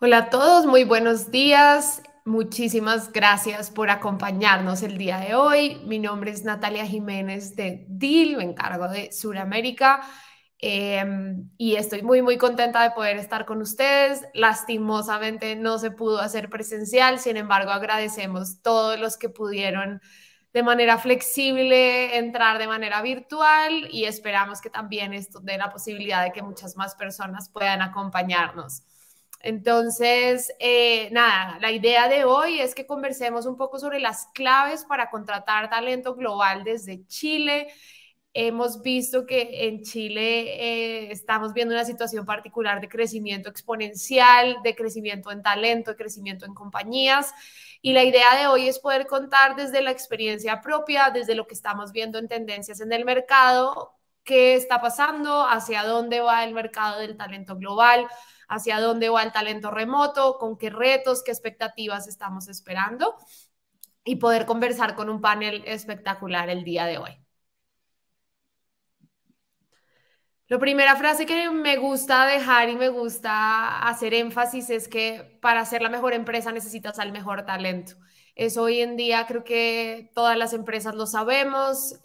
Hola a todos, muy buenos días. Muchísimas gracias por acompañarnos el día de hoy. Mi nombre es Natalia Jiménez de DIL, me encargo de Sudamérica y estoy muy contenta de poder estar con ustedes. Lastimosamente no se pudo hacer presencial, sin embargo agradecemos todos los que pudieron de manera flexible entrar de manera virtual y esperamos que también esto dé la posibilidad de que muchas más personas puedan acompañarnos. Entonces, nada, la idea de hoy es que conversemos un poco sobre las claves para contratar talento global desde Chile. Hemos visto que en Chile estamos viendo una situación particular de crecimiento exponencial, de crecimiento en talento, de crecimiento en compañías. Y la idea de hoy es poder contar desde la experiencia propia, desde lo que estamos viendo en tendencias en el mercado, qué está pasando, hacia dónde va el mercado del talento global, hacia dónde va el talento remoto, con qué retos, qué expectativas estamos esperando y poder conversar con un panel espectacular el día de hoy. La primera frase que me gusta dejar y me gusta hacer énfasis es que para ser la mejor empresa necesitas al mejor talento. Eso hoy en día creo que todas las empresas lo sabemos.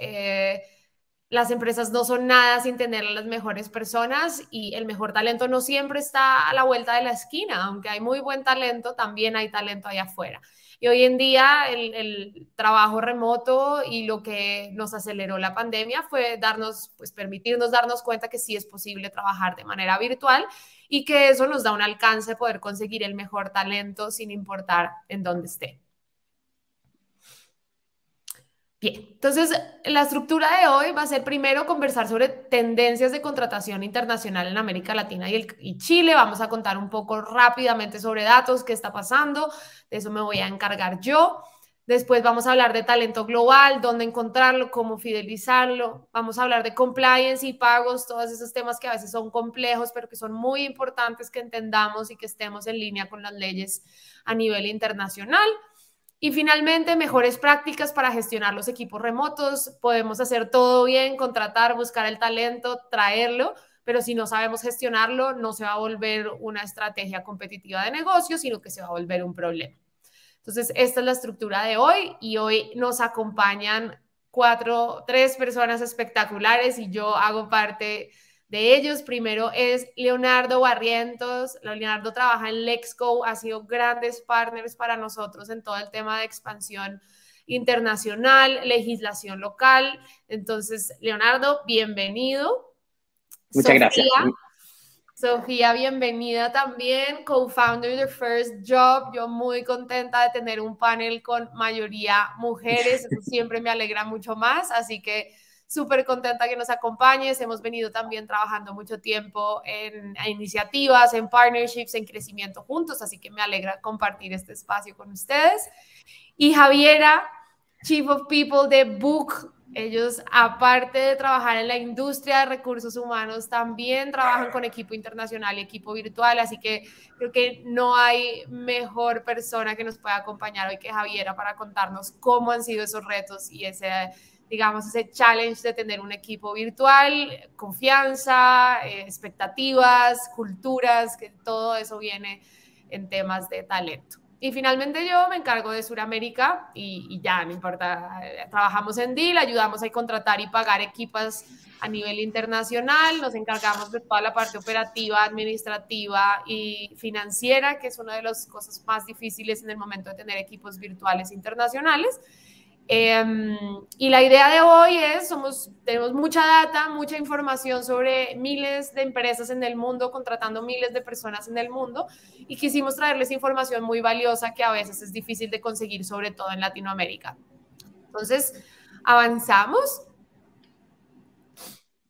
Las empresas no son nada sin tener a las mejores personas y el mejor talento no siempre está a la vuelta de la esquina. Aunque hay muy buen talento, también hay talento allá afuera. Y hoy en día el trabajo remoto y lo que nos aceleró la pandemia fue darnos, pues permitirnos darnos cuenta que sí es posible trabajar de manera virtual y que eso nos da un alcance de poder conseguir el mejor talento sin importar en dónde esté. Bien, entonces la estructura de hoy va a ser primero conversar sobre tendencias de contratación internacional en América Latina y Chile. Vamos a contar un poco rápidamente sobre datos, qué está pasando. De eso me voy a encargar yo. Después vamos a hablar de talento global, dónde encontrarlo, cómo fidelizarlo. Vamos a hablar de compliance y pagos, todos esos temas que a veces son complejos, pero que son muy importantes que entendamos y que estemos en línea con las leyes a nivel internacional. Y finalmente, mejores prácticas para gestionar los equipos remotos. Podemos hacer todo bien, contratar, buscar el talento, traerlo, pero si no sabemos gestionarlo, no se va a volver una estrategia competitiva de negocio, sino que se va a volver un problema. Entonces, esta es la estructura de hoy y hoy nos acompañan tres personas espectaculares y yo hago parte de ellos. Primero es Leonardo Barrientos. Leonardo trabaja en Lexco, ha sido grandes partners para nosotros en todo el tema de expansión internacional, legislación local. Entonces, Leonardo, bienvenido. Muchas gracias. Sofía, bienvenida también, co-founder de First Job. Yo muy contenta de tener un panel con mayoría mujeres, eso siempre me alegra mucho más, así que súper contenta que nos acompañes. Hemos venido también trabajando mucho tiempo en iniciativas, en partnerships, en crecimiento juntos, así que me alegra compartir este espacio con ustedes. Y Javiera, Chief of People de Book. Ellos, aparte de trabajar en la industria de recursos humanos, también trabajan con equipo internacional y equipo virtual, así que creo que no hay mejor persona que nos pueda acompañar hoy que Javiera para contarnos cómo han sido esos retos y ese, digamos, ese challenge de tener un equipo virtual, confianza, expectativas, culturas, que todo eso viene en temas de talento. Y finalmente yo me encargo de Sudamérica y ya, no importa, trabajamos en DIL, ayudamos a contratar y pagar equipos a nivel internacional, nos encargamos de toda la parte operativa, administrativa y financiera, que es una de las cosas más difíciles en el momento de tener equipos virtuales internacionales. Y la idea de hoy es, tenemos mucha data, mucha información sobre miles de empresas en el mundo, contratando miles de personas en el mundo, y quisimos traerles información muy valiosa que a veces es difícil de conseguir, sobre todo en Latinoamérica. Entonces, avanzamos.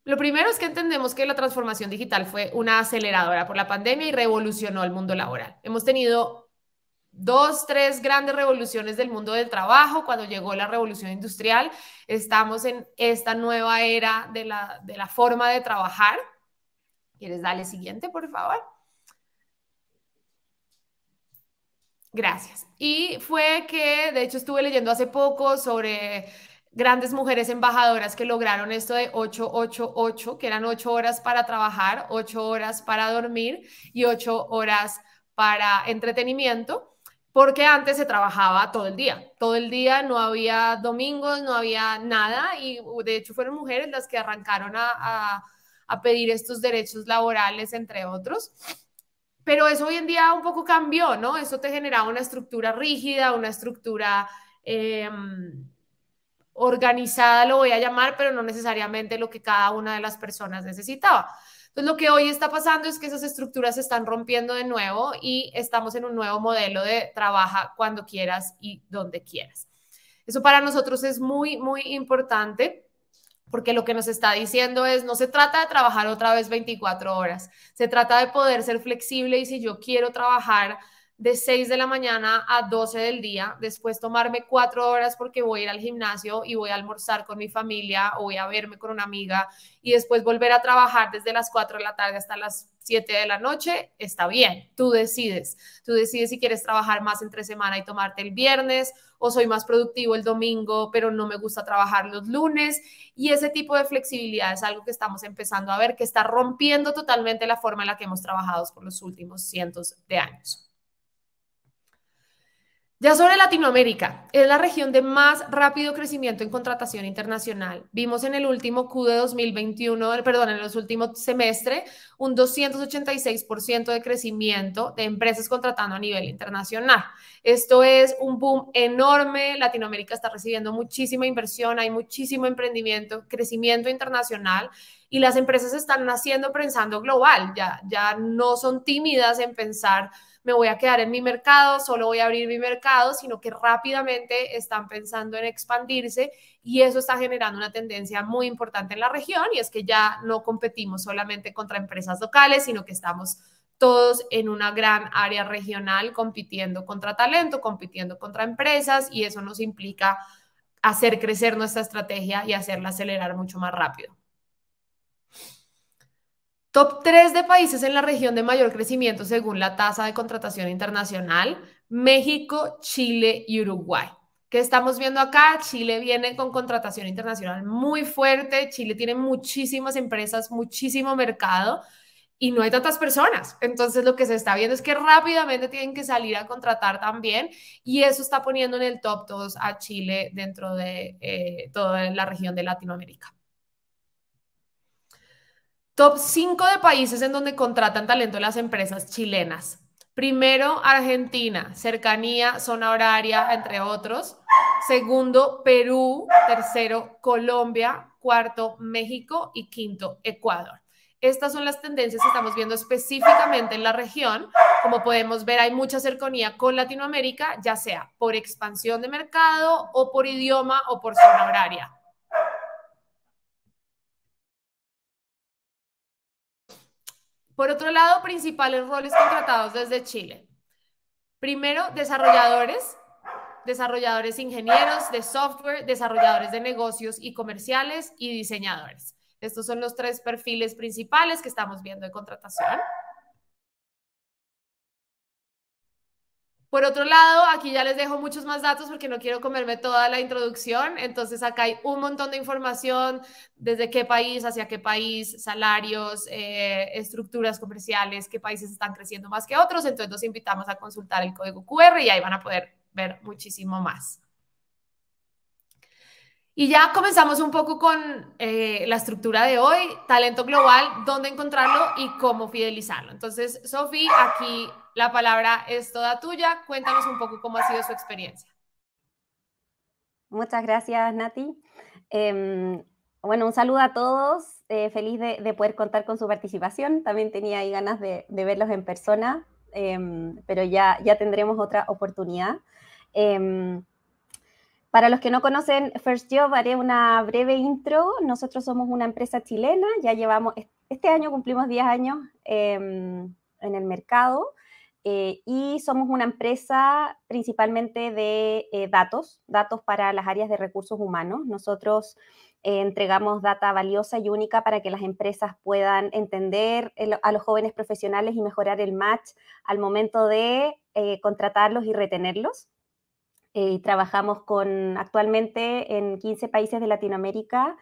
Lo primero es que entendemos que la transformación digital fue una aceleradora por la pandemia y revolucionó el mundo laboral. Hemos tenido tres grandes revoluciones del mundo del trabajo. Cuando llegó la revolución industrial, estamos en esta nueva era de la forma de trabajar. ¿Quieres darle siguiente, por favor? Gracias. Y fue que, de hecho, estuve leyendo hace poco sobre grandes mujeres embajadoras que lograron esto de 8-8-8, que eran 8 horas para trabajar, 8 horas para dormir y 8 horas para entretenimiento, porque antes se trabajaba todo el día, no había domingos, no había nada, y de hecho fueron mujeres las que arrancaron a pedir estos derechos laborales, entre otros. Pero eso hoy en día un poco cambió, ¿no? Eso te generaba una estructura rígida, una estructura organizada, lo voy a llamar, pero no necesariamente lo que cada una de las personas necesitaba. Entonces, lo que hoy está pasando es que esas estructuras se están rompiendo de nuevo y estamos en un nuevo modelo de trabaja cuando quieras y donde quieras. Eso para nosotros es muy, muy importante, porque lo que nos está diciendo es, no se trata de trabajar otra vez 24 horas, se trata de poder ser flexible, y si yo quiero trabajar de 6 de la mañana a 12 del día, después tomarme 4 horas porque voy a ir al gimnasio y voy a almorzar con mi familia o voy a verme con una amiga, y después volver a trabajar desde las 4 de la tarde hasta las 7 de la noche, está bien, tú decides si quieres trabajar más entre semana y tomarte el viernes, o soy más productivo el domingo, pero no me gusta trabajar los lunes. Y ese tipo de flexibilidad es algo que estamos empezando a ver, que está rompiendo totalmente la forma en la que hemos trabajado por los últimos cientos de años. Ya sobre Latinoamérica, es la región de más rápido crecimiento en contratación internacional. Vimos en el último Q de 2021, perdón, en los últimos semestres, un 286% de crecimiento de empresas contratando a nivel internacional. Esto es un boom enorme. Latinoamérica está recibiendo muchísima inversión, hay muchísimo emprendimiento, crecimiento internacional, y las empresas están naciendo pensando global. Ya no son tímidas en pensar me voy a quedar en mi mercado, solo voy a abrir mi mercado, sino que rápidamente están pensando en expandirse, y eso está generando una tendencia muy importante en la región, y es que ya no competimos solamente contra empresas locales, sino que estamos todos en una gran área regional compitiendo contra talento, compitiendo contra empresas, y eso nos implica hacer crecer nuestra estrategia y hacerla acelerar mucho más rápido. Top 3 de países en la región de mayor crecimiento según la tasa de contratación internacional: México, Chile y Uruguay. ¿Qué estamos viendo acá? Chile viene con contratación internacional muy fuerte, Chile tiene muchísimas empresas, muchísimo mercado y no hay tantas personas. Entonces lo que se está viendo es que rápidamente tienen que salir a contratar también, y eso está poniendo en el top 2 a Chile dentro de toda la región de Latinoamérica. Top 5 de países en donde contratan talento las empresas chilenas. Primero, Argentina, cercanía, zona horaria, entre otros. Segundo, Perú. Tercero, Colombia. Cuarto, México. Y quinto, Ecuador. Estas son las tendencias que estamos viendo específicamente en la región. Como podemos ver, hay mucha cercanía con Latinoamérica, ya sea por expansión de mercado o por idioma o por zona horaria. Por otro lado, principales roles contratados desde Chile. Primero, desarrolladores ingenieros de software, desarrolladores de negocios y comerciales, y diseñadores. Estos son los 3 perfiles principales que estamos viendo de contratación. Por otro lado, aquí ya les dejo muchos más datos porque no quiero comerme toda la introducción. Entonces, acá hay un montón de información, desde qué país, hacia qué país, salarios, estructuras comerciales, qué países están creciendo más que otros. Entonces, los invitamos a consultar el código QR y ahí van a poder ver muchísimo más. Y ya comenzamos un poco con la estructura de hoy: talento global, dónde encontrarlo y cómo fidelizarlo. Entonces, Sofi, aquí la palabra es toda tuya. Cuéntanos un poco cómo ha sido su experiencia. Muchas gracias, Nati. Bueno, un saludo a todos. Feliz de poder contar con su participación. También tenía ahí ganas de verlos en persona, pero ya tendremos otra oportunidad. Para los que no conocen First Job, haré una breve intro. Nosotros somos una empresa chilena, ya llevamos, este año cumplimos 10 años en el mercado, y somos una empresa principalmente de datos para las áreas de recursos humanos. Nosotros entregamos data valiosa y única para que las empresas puedan entender a los jóvenes profesionales y mejorar el match al momento de contratarlos y retenerlos. Trabajamos actualmente en 15 países de Latinoamérica.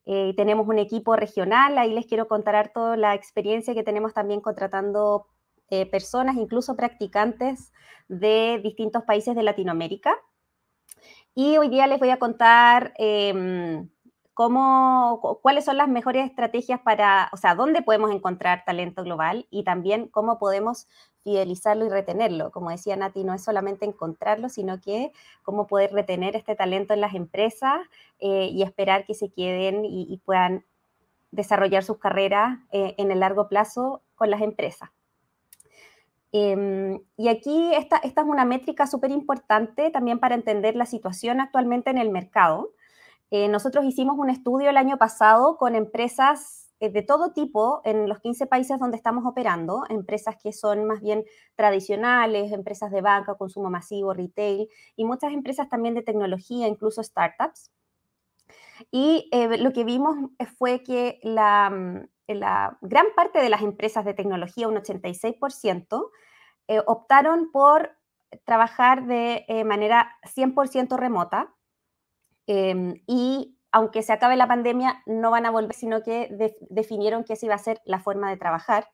Tenemos un equipo regional, ahí les quiero contar harto la experiencia que tenemos también contratando personas, incluso practicantes de distintos países de Latinoamérica. Y hoy día les voy a contar cuáles son las mejores estrategias o sea, dónde podemos encontrar talento global y también cómo podemos fidelizarlo y retenerlo. Como decía Nati, no es solamente encontrarlo, sino que cómo poder retener este talento en las empresas y esperar que se queden y puedan desarrollar sus carreras en el largo plazo con las empresas. Y aquí esta es una métrica súper importante también para entender la situación actualmente en el mercado. Nosotros hicimos un estudio el año pasado con empresas de todo tipo en los 15 países donde estamos operando, empresas que son más bien tradicionales, empresas de banca, consumo masivo, retail, y muchas empresas también de tecnología, incluso startups. Y lo que vimos fue que la gran parte de las empresas de tecnología, un 86%, optaron por trabajar de manera 100% remota. Y aunque se acabe la pandemia, no van a volver, sino que definieron que esa iba a ser la forma de trabajar.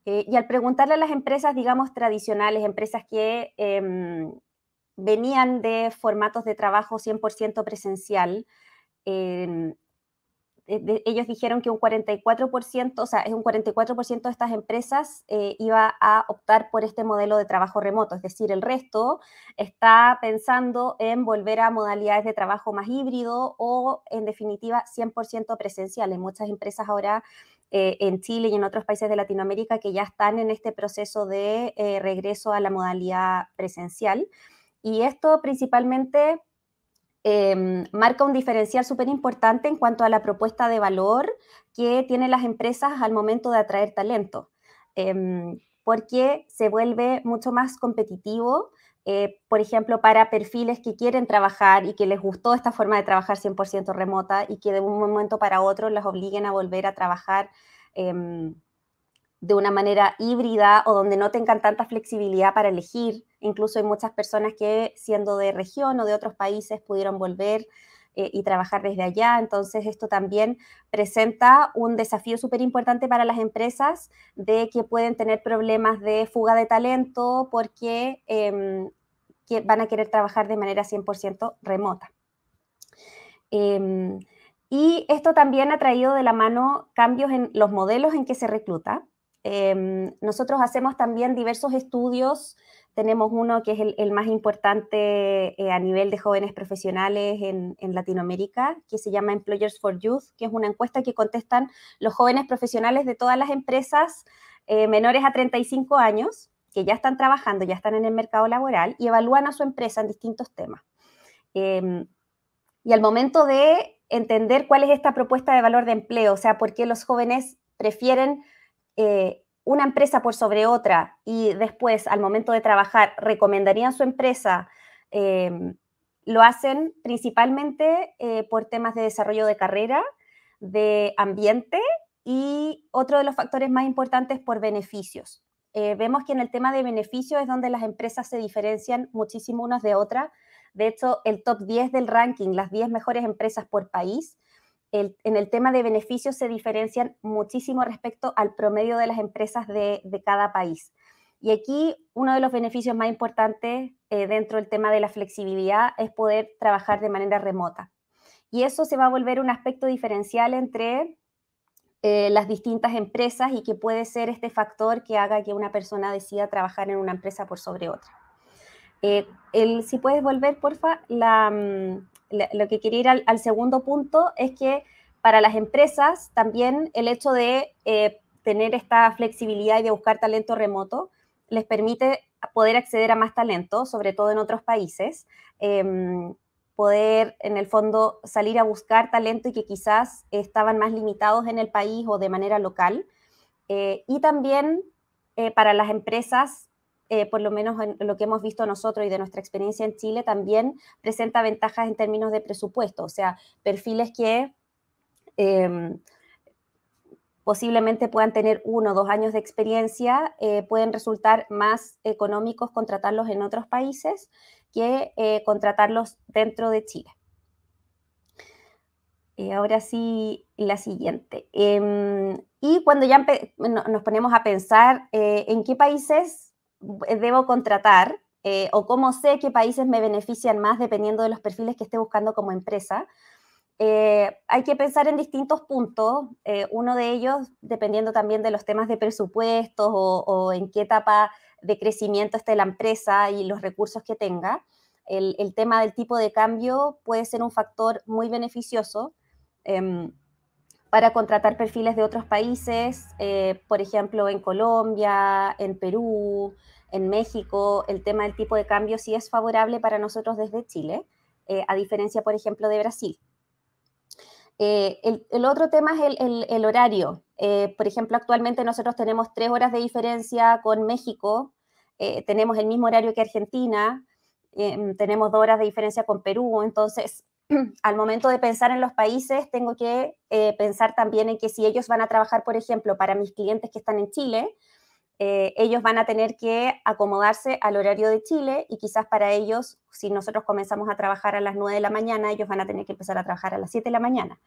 Y al preguntarle a las empresas, digamos, tradicionales, empresas que venían de formatos de trabajo 100% presencial, ellos dijeron que un 44%, o sea, es un 44% de estas empresas iba a optar por este modelo de trabajo remoto, es decir, el resto está pensando en volver a modalidades de trabajo más híbrido o, en definitiva, 100% presencial. Hay muchas empresas ahora en Chile y en otros países de Latinoamérica que ya están en este proceso de regreso a la modalidad presencial. Y esto principalmente marca un diferencial súper importante en cuanto a la propuesta de valor que tienen las empresas al momento de atraer talento, porque se vuelve mucho más competitivo, por ejemplo, para perfiles que quieren trabajar y que les gustó esta forma de trabajar 100% remota y que de un momento para otro las obliguen a volver a trabajar de una manera híbrida o donde no tengan tanta flexibilidad para elegir. Incluso hay muchas personas que, siendo de región o de otros países, pudieron volver y trabajar desde allá. Entonces, esto también presenta un desafío súper importante para las empresas de que pueden tener problemas de fuga de talento porque que van a querer trabajar de manera 100% remota. Y esto también ha traído de la mano cambios en los modelos en que se recluta. Nosotros hacemos también diversos estudios. Tenemos uno que es el más importante a nivel de jóvenes profesionales en Latinoamérica, que se llama Employers for Youth, que es una encuesta que contestan los jóvenes profesionales de todas las empresas menores a 35 años, que ya están trabajando, ya están en el mercado laboral, y evalúan a su empresa en distintos temas. Y al momento de entender cuál es esta propuesta de valor de empleo, o sea, por qué los jóvenes prefieren una empresa por sobre otra y después, al momento de trabajar, recomendarían su empresa, lo hacen principalmente por temas de desarrollo de carrera, de ambiente y otro de los factores más importantes por beneficios. Vemos que en el tema de beneficios es donde las empresas se diferencian muchísimo unas de otras. De hecho, el top 10 del ranking, las 10 mejores empresas por país, en el tema de beneficios se diferencian muchísimo respecto al promedio de las empresas de cada país. Y aquí uno de los beneficios más importantes dentro del tema de la flexibilidad es poder trabajar de manera remota. Y eso se va a volver un aspecto diferencial entre las distintas empresas y que puede ser este factor que haga que una persona decida trabajar en una empresa por sobre otra. Si puedes volver, porfa, lo que quería ir al segundo punto es que para las empresas también el hecho de tener esta flexibilidad y de buscar talento remoto les permite poder acceder a más talento, sobre todo en otros países, poder en el fondo salir a buscar talento y que quizás estaban más limitados en el país o de manera local. Y también para las empresas, por lo menos en lo que hemos visto nosotros y de nuestra experiencia en Chile, también presenta ventajas en términos de presupuesto, o sea, perfiles que posiblemente puedan tener 1 o 2 años de experiencia, pueden resultar más económicos contratarlos en otros países que contratarlos dentro de Chile. Ahora sí, la siguiente. Y cuando ya nos ponemos a pensar en qué países debo contratar o cómo sé qué países me benefician más dependiendo de los perfiles que esté buscando como empresa, hay que pensar en distintos puntos. Uno de ellos, dependiendo también de los temas de presupuestos o en qué etapa de crecimiento esté la empresa y los recursos que tenga. El tema del tipo de cambio puede ser un factor muy beneficioso para contratar perfiles de otros países, por ejemplo, en Colombia, en Perú, en México. El tema del tipo de cambio sí es favorable para nosotros desde Chile, a diferencia, por ejemplo, de Brasil. El otro tema es el horario. Por ejemplo, actualmente nosotros tenemos 3 horas de diferencia con México, tenemos el mismo horario que Argentina, tenemos 2 horas de diferencia con Perú. Entonces, al momento de pensar en los países, tengo que pensar también en que si ellos van a trabajar, por ejemplo, para mis clientes que están en Chile, ellos van a tener que acomodarse al horario de Chile y quizás para ellos, si nosotros comenzamos a trabajar a las 9 de la mañana, ellos van a tener que empezar a trabajar a las 7 de la mañana.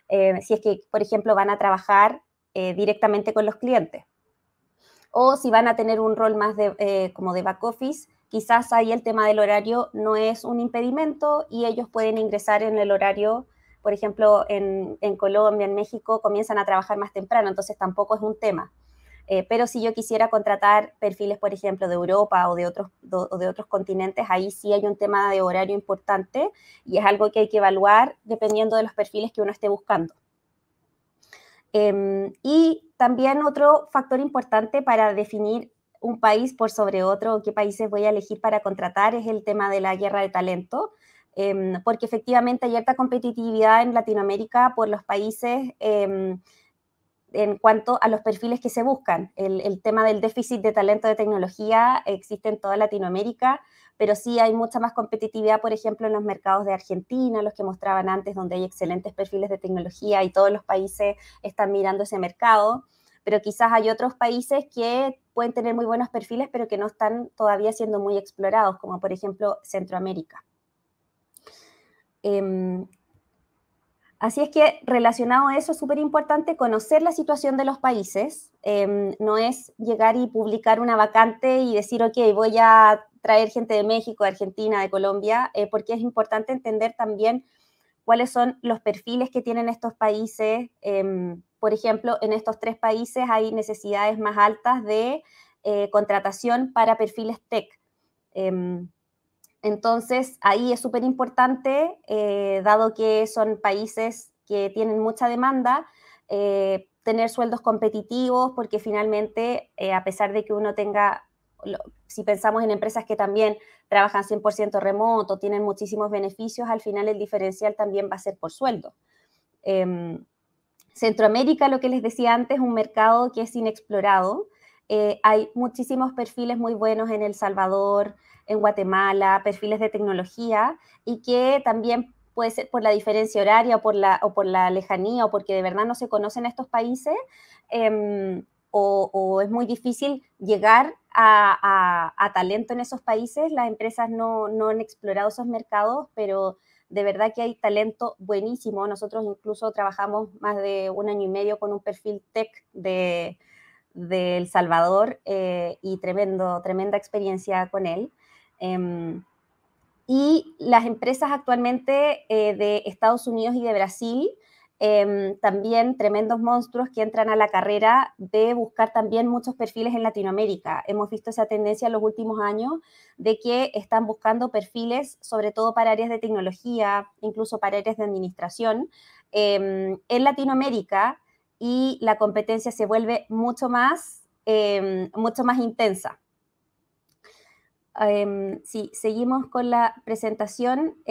Si es que, por ejemplo, van a trabajar directamente con los clientes. O si van a tener un rol más como de back office, quizás ahí el tema del horario no es un impedimento y ellos pueden ingresar en el horario, por ejemplo, en Colombia, en México, comienzan a trabajar más temprano, entonces tampoco es un tema. Pero si yo quisiera contratar perfiles, por ejemplo, de Europa o de otros continentes, ahí sí hay un tema de horario importante y es algo que hay que evaluar dependiendo de los perfiles que uno esté buscando. Y también otro factor importante para definir un país por sobre otro, o qué países voy a elegir para contratar, es el tema de la guerra de talento, porque efectivamente hay alta competitividad en Latinoamérica por los países en cuanto a los perfiles que se buscan. El tema del déficit de talento de tecnología existe en toda Latinoamérica, pero sí hay mucha más competitividad, por ejemplo, en los mercados de Argentina, los que mostraban antes, donde hay excelentes perfiles de tecnología y todos los países están mirando ese mercado, pero quizás hay otros países que pueden tener muy buenos perfiles, pero que no están todavía siendo muy explorados, como por ejemplo Centroamérica. Así es que relacionado a eso es súper importante conocer la situación de los países. No es llegar y publicar una vacante y decir, ok, voy a traer gente de México, de Argentina, de Colombia, porque es importante entender también cuáles son los perfiles que tienen estos países. Por ejemplo, en estos 3 países hay necesidades más altas de contratación para perfiles tech. Entonces, ahí es súper importante, dado que son países que tienen mucha demanda, tener sueldos competitivos, porque finalmente, a pesar de que uno tenga, si pensamos en empresas que también trabajan 100% remoto, tienen muchísimos beneficios, al final el diferencial también va a ser por sueldo. Centroamérica, lo que les decía antes, es un mercado que es inexplorado. Hay muchísimos perfiles muy buenos en El Salvador, en Guatemala, perfiles de tecnología, y que también puede ser por la diferencia horaria o por la lejanía o porque de verdad no se conocen estos países, o es muy difícil llegar a talento en esos países. Las empresas no han explorado esos mercados, pero de verdad que hay talento buenísimo. Nosotros incluso trabajamos más de 1 año y medio con un perfil tech de El Salvador y tremenda experiencia con él. Y las empresas actualmente de Estados Unidos y de Brasil, también tremendos monstruos que entran a la carrera de buscar también muchos perfiles en Latinoamérica. Hemos visto esa tendencia en los últimos años de que están buscando perfiles, sobre todo para áreas de tecnología, incluso para áreas de administración, en Latinoamérica, y la competencia se vuelve mucho más intensa. Si seguimos con la presentación,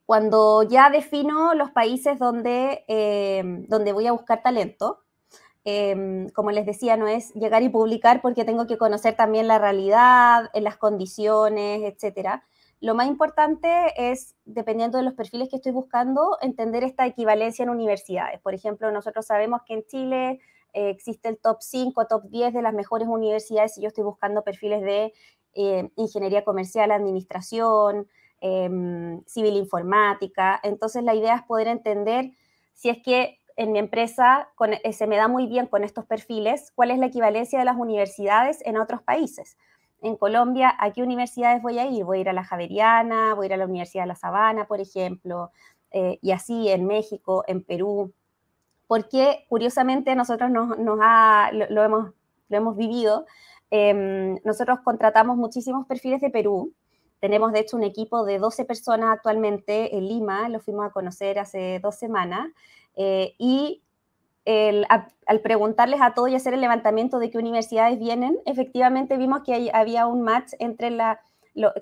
cuando ya defino los países donde voy a buscar talento, como les decía, no es llegar y publicar porque tengo que conocer también la realidad, las condiciones, etcétera. Lo más importante es, dependiendo de los perfiles que estoy buscando, entender esta equivalencia en universidades. Por ejemplo, nosotros sabemos que en Chile existe el top 5, top 10 de las mejores universidades y yo estoy buscando perfiles de ingeniería comercial, administración, civil informática. Entonces la idea es poder entender si es que en mi empresa se me da muy bien con estos perfiles, cuál es la equivalencia de las universidades en otros países. En Colombia, ¿a qué universidades voy a ir? Voy a ir a la Javeriana, voy a ir a la Universidad de La Sabana, por ejemplo, y así en México, en Perú, porque curiosamente nosotros lo hemos vivido. Nosotros contratamos muchísimos perfiles de Perú. Tenemos, de hecho, un equipo de 12 personas actualmente en Lima, lo fuimos a conocer hace 2 semanas, y al preguntarles a todos y hacer el levantamiento de qué universidades vienen, efectivamente vimos que había un match entre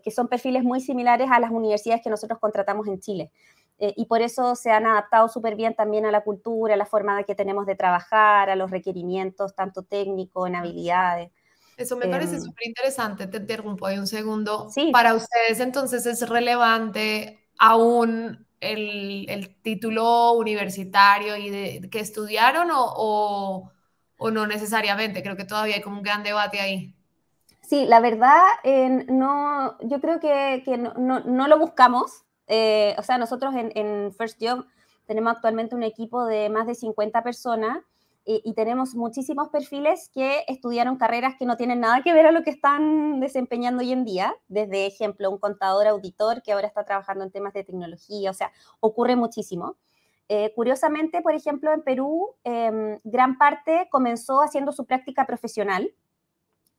que son perfiles muy similares a las universidades que nosotros contratamos en Chile. Y por eso se han adaptado súper bien también a la cultura, a la forma que tenemos de trabajar, a los requerimientos, tanto técnicos, en habilidades. Eso me parece súper interesante, te interrumpo ahí un segundo. Sí, ¿Para ustedes entonces es relevante aún el título universitario y que estudiaron o no necesariamente? Creo que todavía hay como un gran debate ahí. sí, la verdad, no, yo creo que no lo buscamos. O sea, nosotros en First Job tenemos actualmente un equipo de más de 50 personas y tenemos muchísimos perfiles que estudiaron carreras que no tienen nada que ver a lo que están desempeñando hoy en día. Desde, ejemplo, un contador auditor que ahora está trabajando en temas de tecnología. O sea, ocurre muchísimo. Curiosamente, por ejemplo, en Perú, gran parte comenzó haciendo su práctica profesional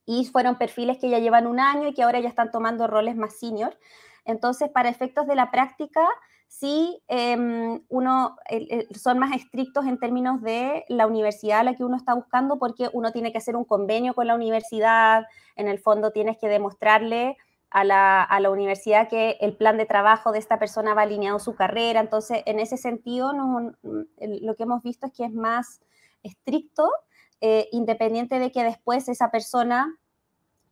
y fueron perfiles que ya llevan un año y que ahora ya están tomando roles más senior. Entonces, para efectos de la práctica, sí, son más estrictos en términos de la universidad a la que uno está buscando, porque uno tiene que hacer un convenio con la universidad. En el fondo tienes que demostrarle a la universidad que el plan de trabajo de esta persona va alineado a su carrera. Entonces, en ese sentido, lo que hemos visto es que es más estricto, independiente de que después esa persona,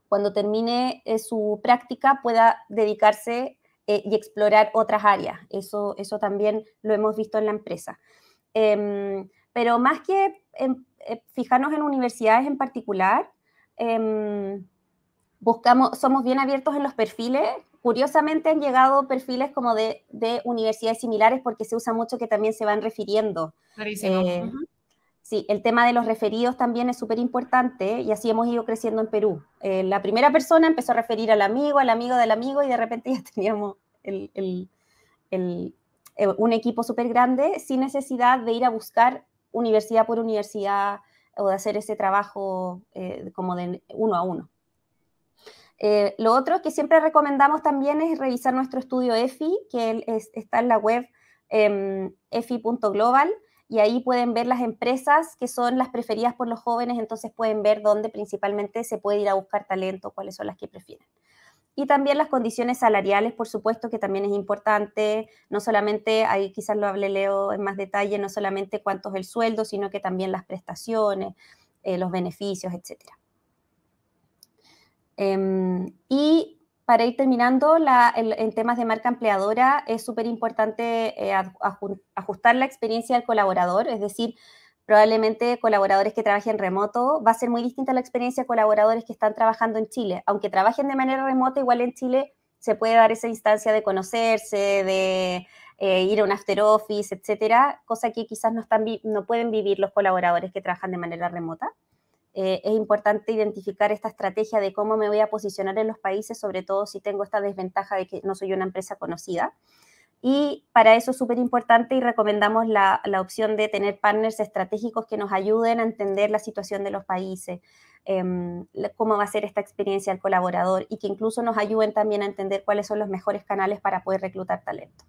cuando termine su práctica, pueda dedicarse y explorar otras áreas. Eso también lo hemos visto en la empresa. Pero más que fijarnos en universidades en particular, somos bien abiertos en los perfiles. Curiosamente han llegado perfiles como de universidades similares, porque se usa mucho que también se van refiriendo. Clarísimo. Sí, el tema de los referidos también es súper importante y así hemos ido creciendo en Perú. La primera persona empezó a referir al amigo del amigo y de repente ya teníamos un equipo súper grande sin necesidad de ir a buscar universidad por universidad o de hacer ese trabajo como de uno a uno. Lo otro que siempre recomendamos también es revisar nuestro estudio EFI, que está en la web efi.global. Y ahí pueden ver las empresas que son las preferidas por los jóvenes, entonces pueden ver dónde principalmente se puede ir a buscar talento, cuáles son las que prefieren. Y también las condiciones salariales, por supuesto, que también es importante, no solamente, ahí quizás lo hable Leo en más detalle, no solamente cuánto es el sueldo, sino que también las prestaciones, los beneficios, etc. Y para ir terminando, en temas de marca empleadora es súper importante ajustar la experiencia del colaborador, es decir, probablemente colaboradores que trabajen remoto, va a ser muy distinta la experiencia de colaboradores que están trabajando en Chile. Aunque trabajen de manera remota, igual en Chile se puede dar esa instancia de conocerse, de ir a un after office, etcétera, cosa que quizás no pueden vivir los colaboradores que trabajan de manera remota. Es importante identificar esta estrategia de cómo me voy a posicionar en los países, sobre todo si tengo esta desventaja de que no soy una empresa conocida. Y para eso es súper importante y recomendamos la opción de tener partners estratégicos que nos ayuden a entender la situación de los países, cómo va a ser esta experiencia al colaborador y que incluso nos ayuden también a entender cuáles son los mejores canales para poder reclutar talento.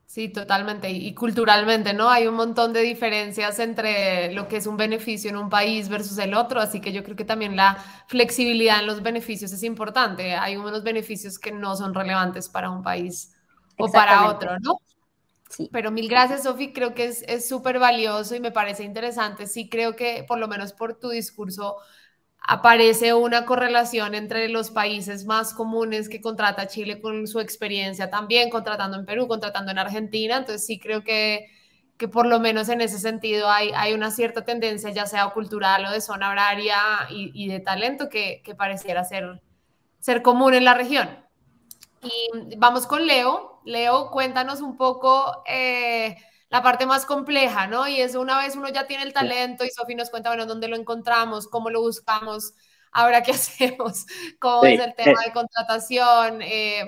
Sí, totalmente. Y culturalmente, ¿no? Hay un montón de diferencias entre lo que es un beneficio en un país versus el otro, así que yo creo que también la flexibilidad en los beneficios es importante. Hay unos beneficios que no son relevantes para un país o para Exactamente. otro, ¿no? Sí. Pero mil gracias, Sofi. Creo que es súper valioso y me parece interesante. Sí, creo que por lo menos por tu discurso aparece una correlación entre los países más comunes que contrata Chile con su experiencia también, contratando en Perú, contratando en Argentina. Entonces sí creo que por lo menos en ese sentido hay una cierta tendencia, ya sea cultural o de zona horaria y de talento, que pareciera ser común en la región. Y vamos con Leo. Leo, cuéntanos un poco la parte más compleja, ¿no? Y eso una vez uno ya tiene el Sí, talento y Sofi nos cuenta, bueno, dónde lo encontramos, cómo lo buscamos, ahora qué hacemos, cómo es sí, el tema de contratación.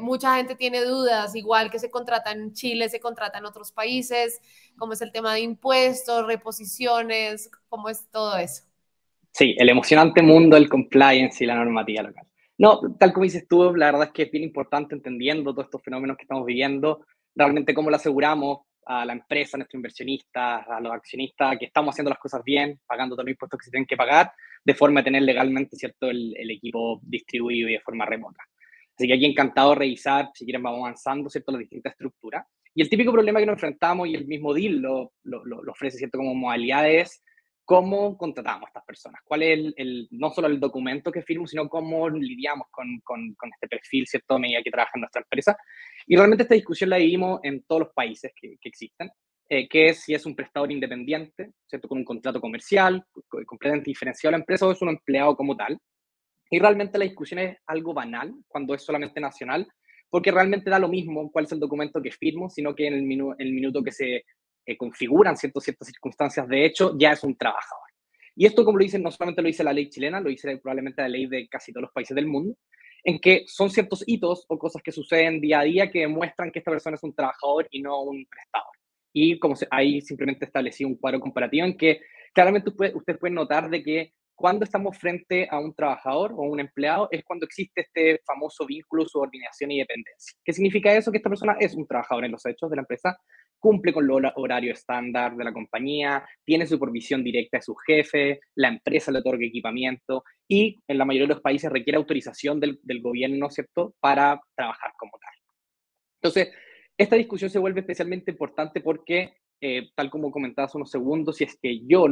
Mucha gente tiene dudas, igual que se contrata en Chile, se contrata en otros países, cómo es el tema de impuestos, reposiciones, cómo es todo eso. sí, el emocionante mundo del compliance y la normativa local. No, tal como dices tú, la verdad es que es bien importante entendiendo todos estos fenómenos que estamos viviendo, realmente cómo le aseguramos a la empresa, a nuestros inversionistas, a los accionistas, que estamos haciendo las cosas bien, pagando todos los impuestos que se tienen que pagar, de forma de tener legalmente, ¿cierto?, el equipo distribuido y de forma remota. Así que aquí encantado de revisar, si quieren vamos avanzando, ¿cierto?, las distintas estructuras. Y el típico problema que nos enfrentamos, y el mismo deal lo ofrece, ¿cierto?, como modalidades, cómo contratamos a estas personas, cuál es no solo el documento que firmo, sino cómo lidiamos con este perfil, ¿cierto?, a medida que trabaja en nuestra empresa. Y realmente esta discusión la vivimos en todos los países que existen, que es si es un prestador independiente, ¿cierto?, con un contrato comercial, completamente diferenciado a la empresa, o es un empleado como tal. Y realmente la discusión es algo banal cuando es solamente nacional, porque realmente da lo mismo cuál es el documento que firmo, sino que en el minuto que se configuran ciertas circunstancias de hecho, ya es un trabajador. Y esto, como lo dicen, no solamente lo dice la ley chilena, lo dice probablemente la ley de casi todos los países del mundo, en que son ciertos hitos o cosas que suceden día a día que demuestran que esta persona es un trabajador y no un prestador. Y como ahí simplemente establecí un cuadro comparativo en que claramente ustedes pueden notar de que cuando estamos frente a un trabajador o un empleado es cuando existe este famoso vínculo, subordinación y dependencia. ¿Qué significa eso? Que esta persona es un trabajador en los hechos de la empresa, cumple con los horarios estándar de la compañía, tiene supervisión directa de su jefe, la empresa le otorga equipamiento y en la mayoría de los países requiere autorización del gobierno, ¿cierto?, para trabajar como tal. Entonces, esta discusión se vuelve especialmente importante porque, tal como comentaba hace unos segundos, si es que yo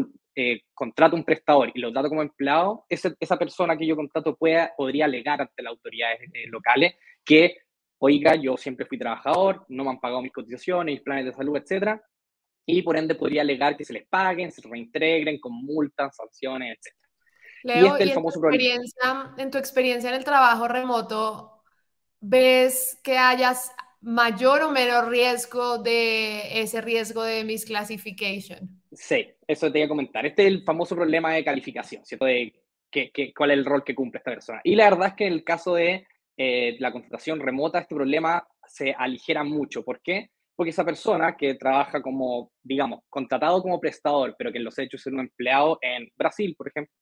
contrato un prestador y lo trato como empleado, esa persona que yo contrato podría alegar ante las autoridades locales que, oiga, yo siempre fui trabajador, no me han pagado mis cotizaciones, mis planes de salud, etcétera, y por ende podría alegar que se les paguen, se reintegren con multas, sanciones, etcétera. Y Leo, este es y el famoso problema. en tu experiencia en el trabajo remoto, ¿ves que hayas mayor o menor riesgo de ese riesgo de misclassification? Sí, eso te iba a comentar. Este es el famoso problema de calificación, ¿cierto? De cuál es el rol que cumple esta persona. Y la verdad es que en el caso de la contratación remota, este problema se aligera mucho. ¿Por qué? Porque esa persona que trabaja como, digamos, contratado como prestador, pero que en los hechos es un empleado en Brasil, por ejemplo,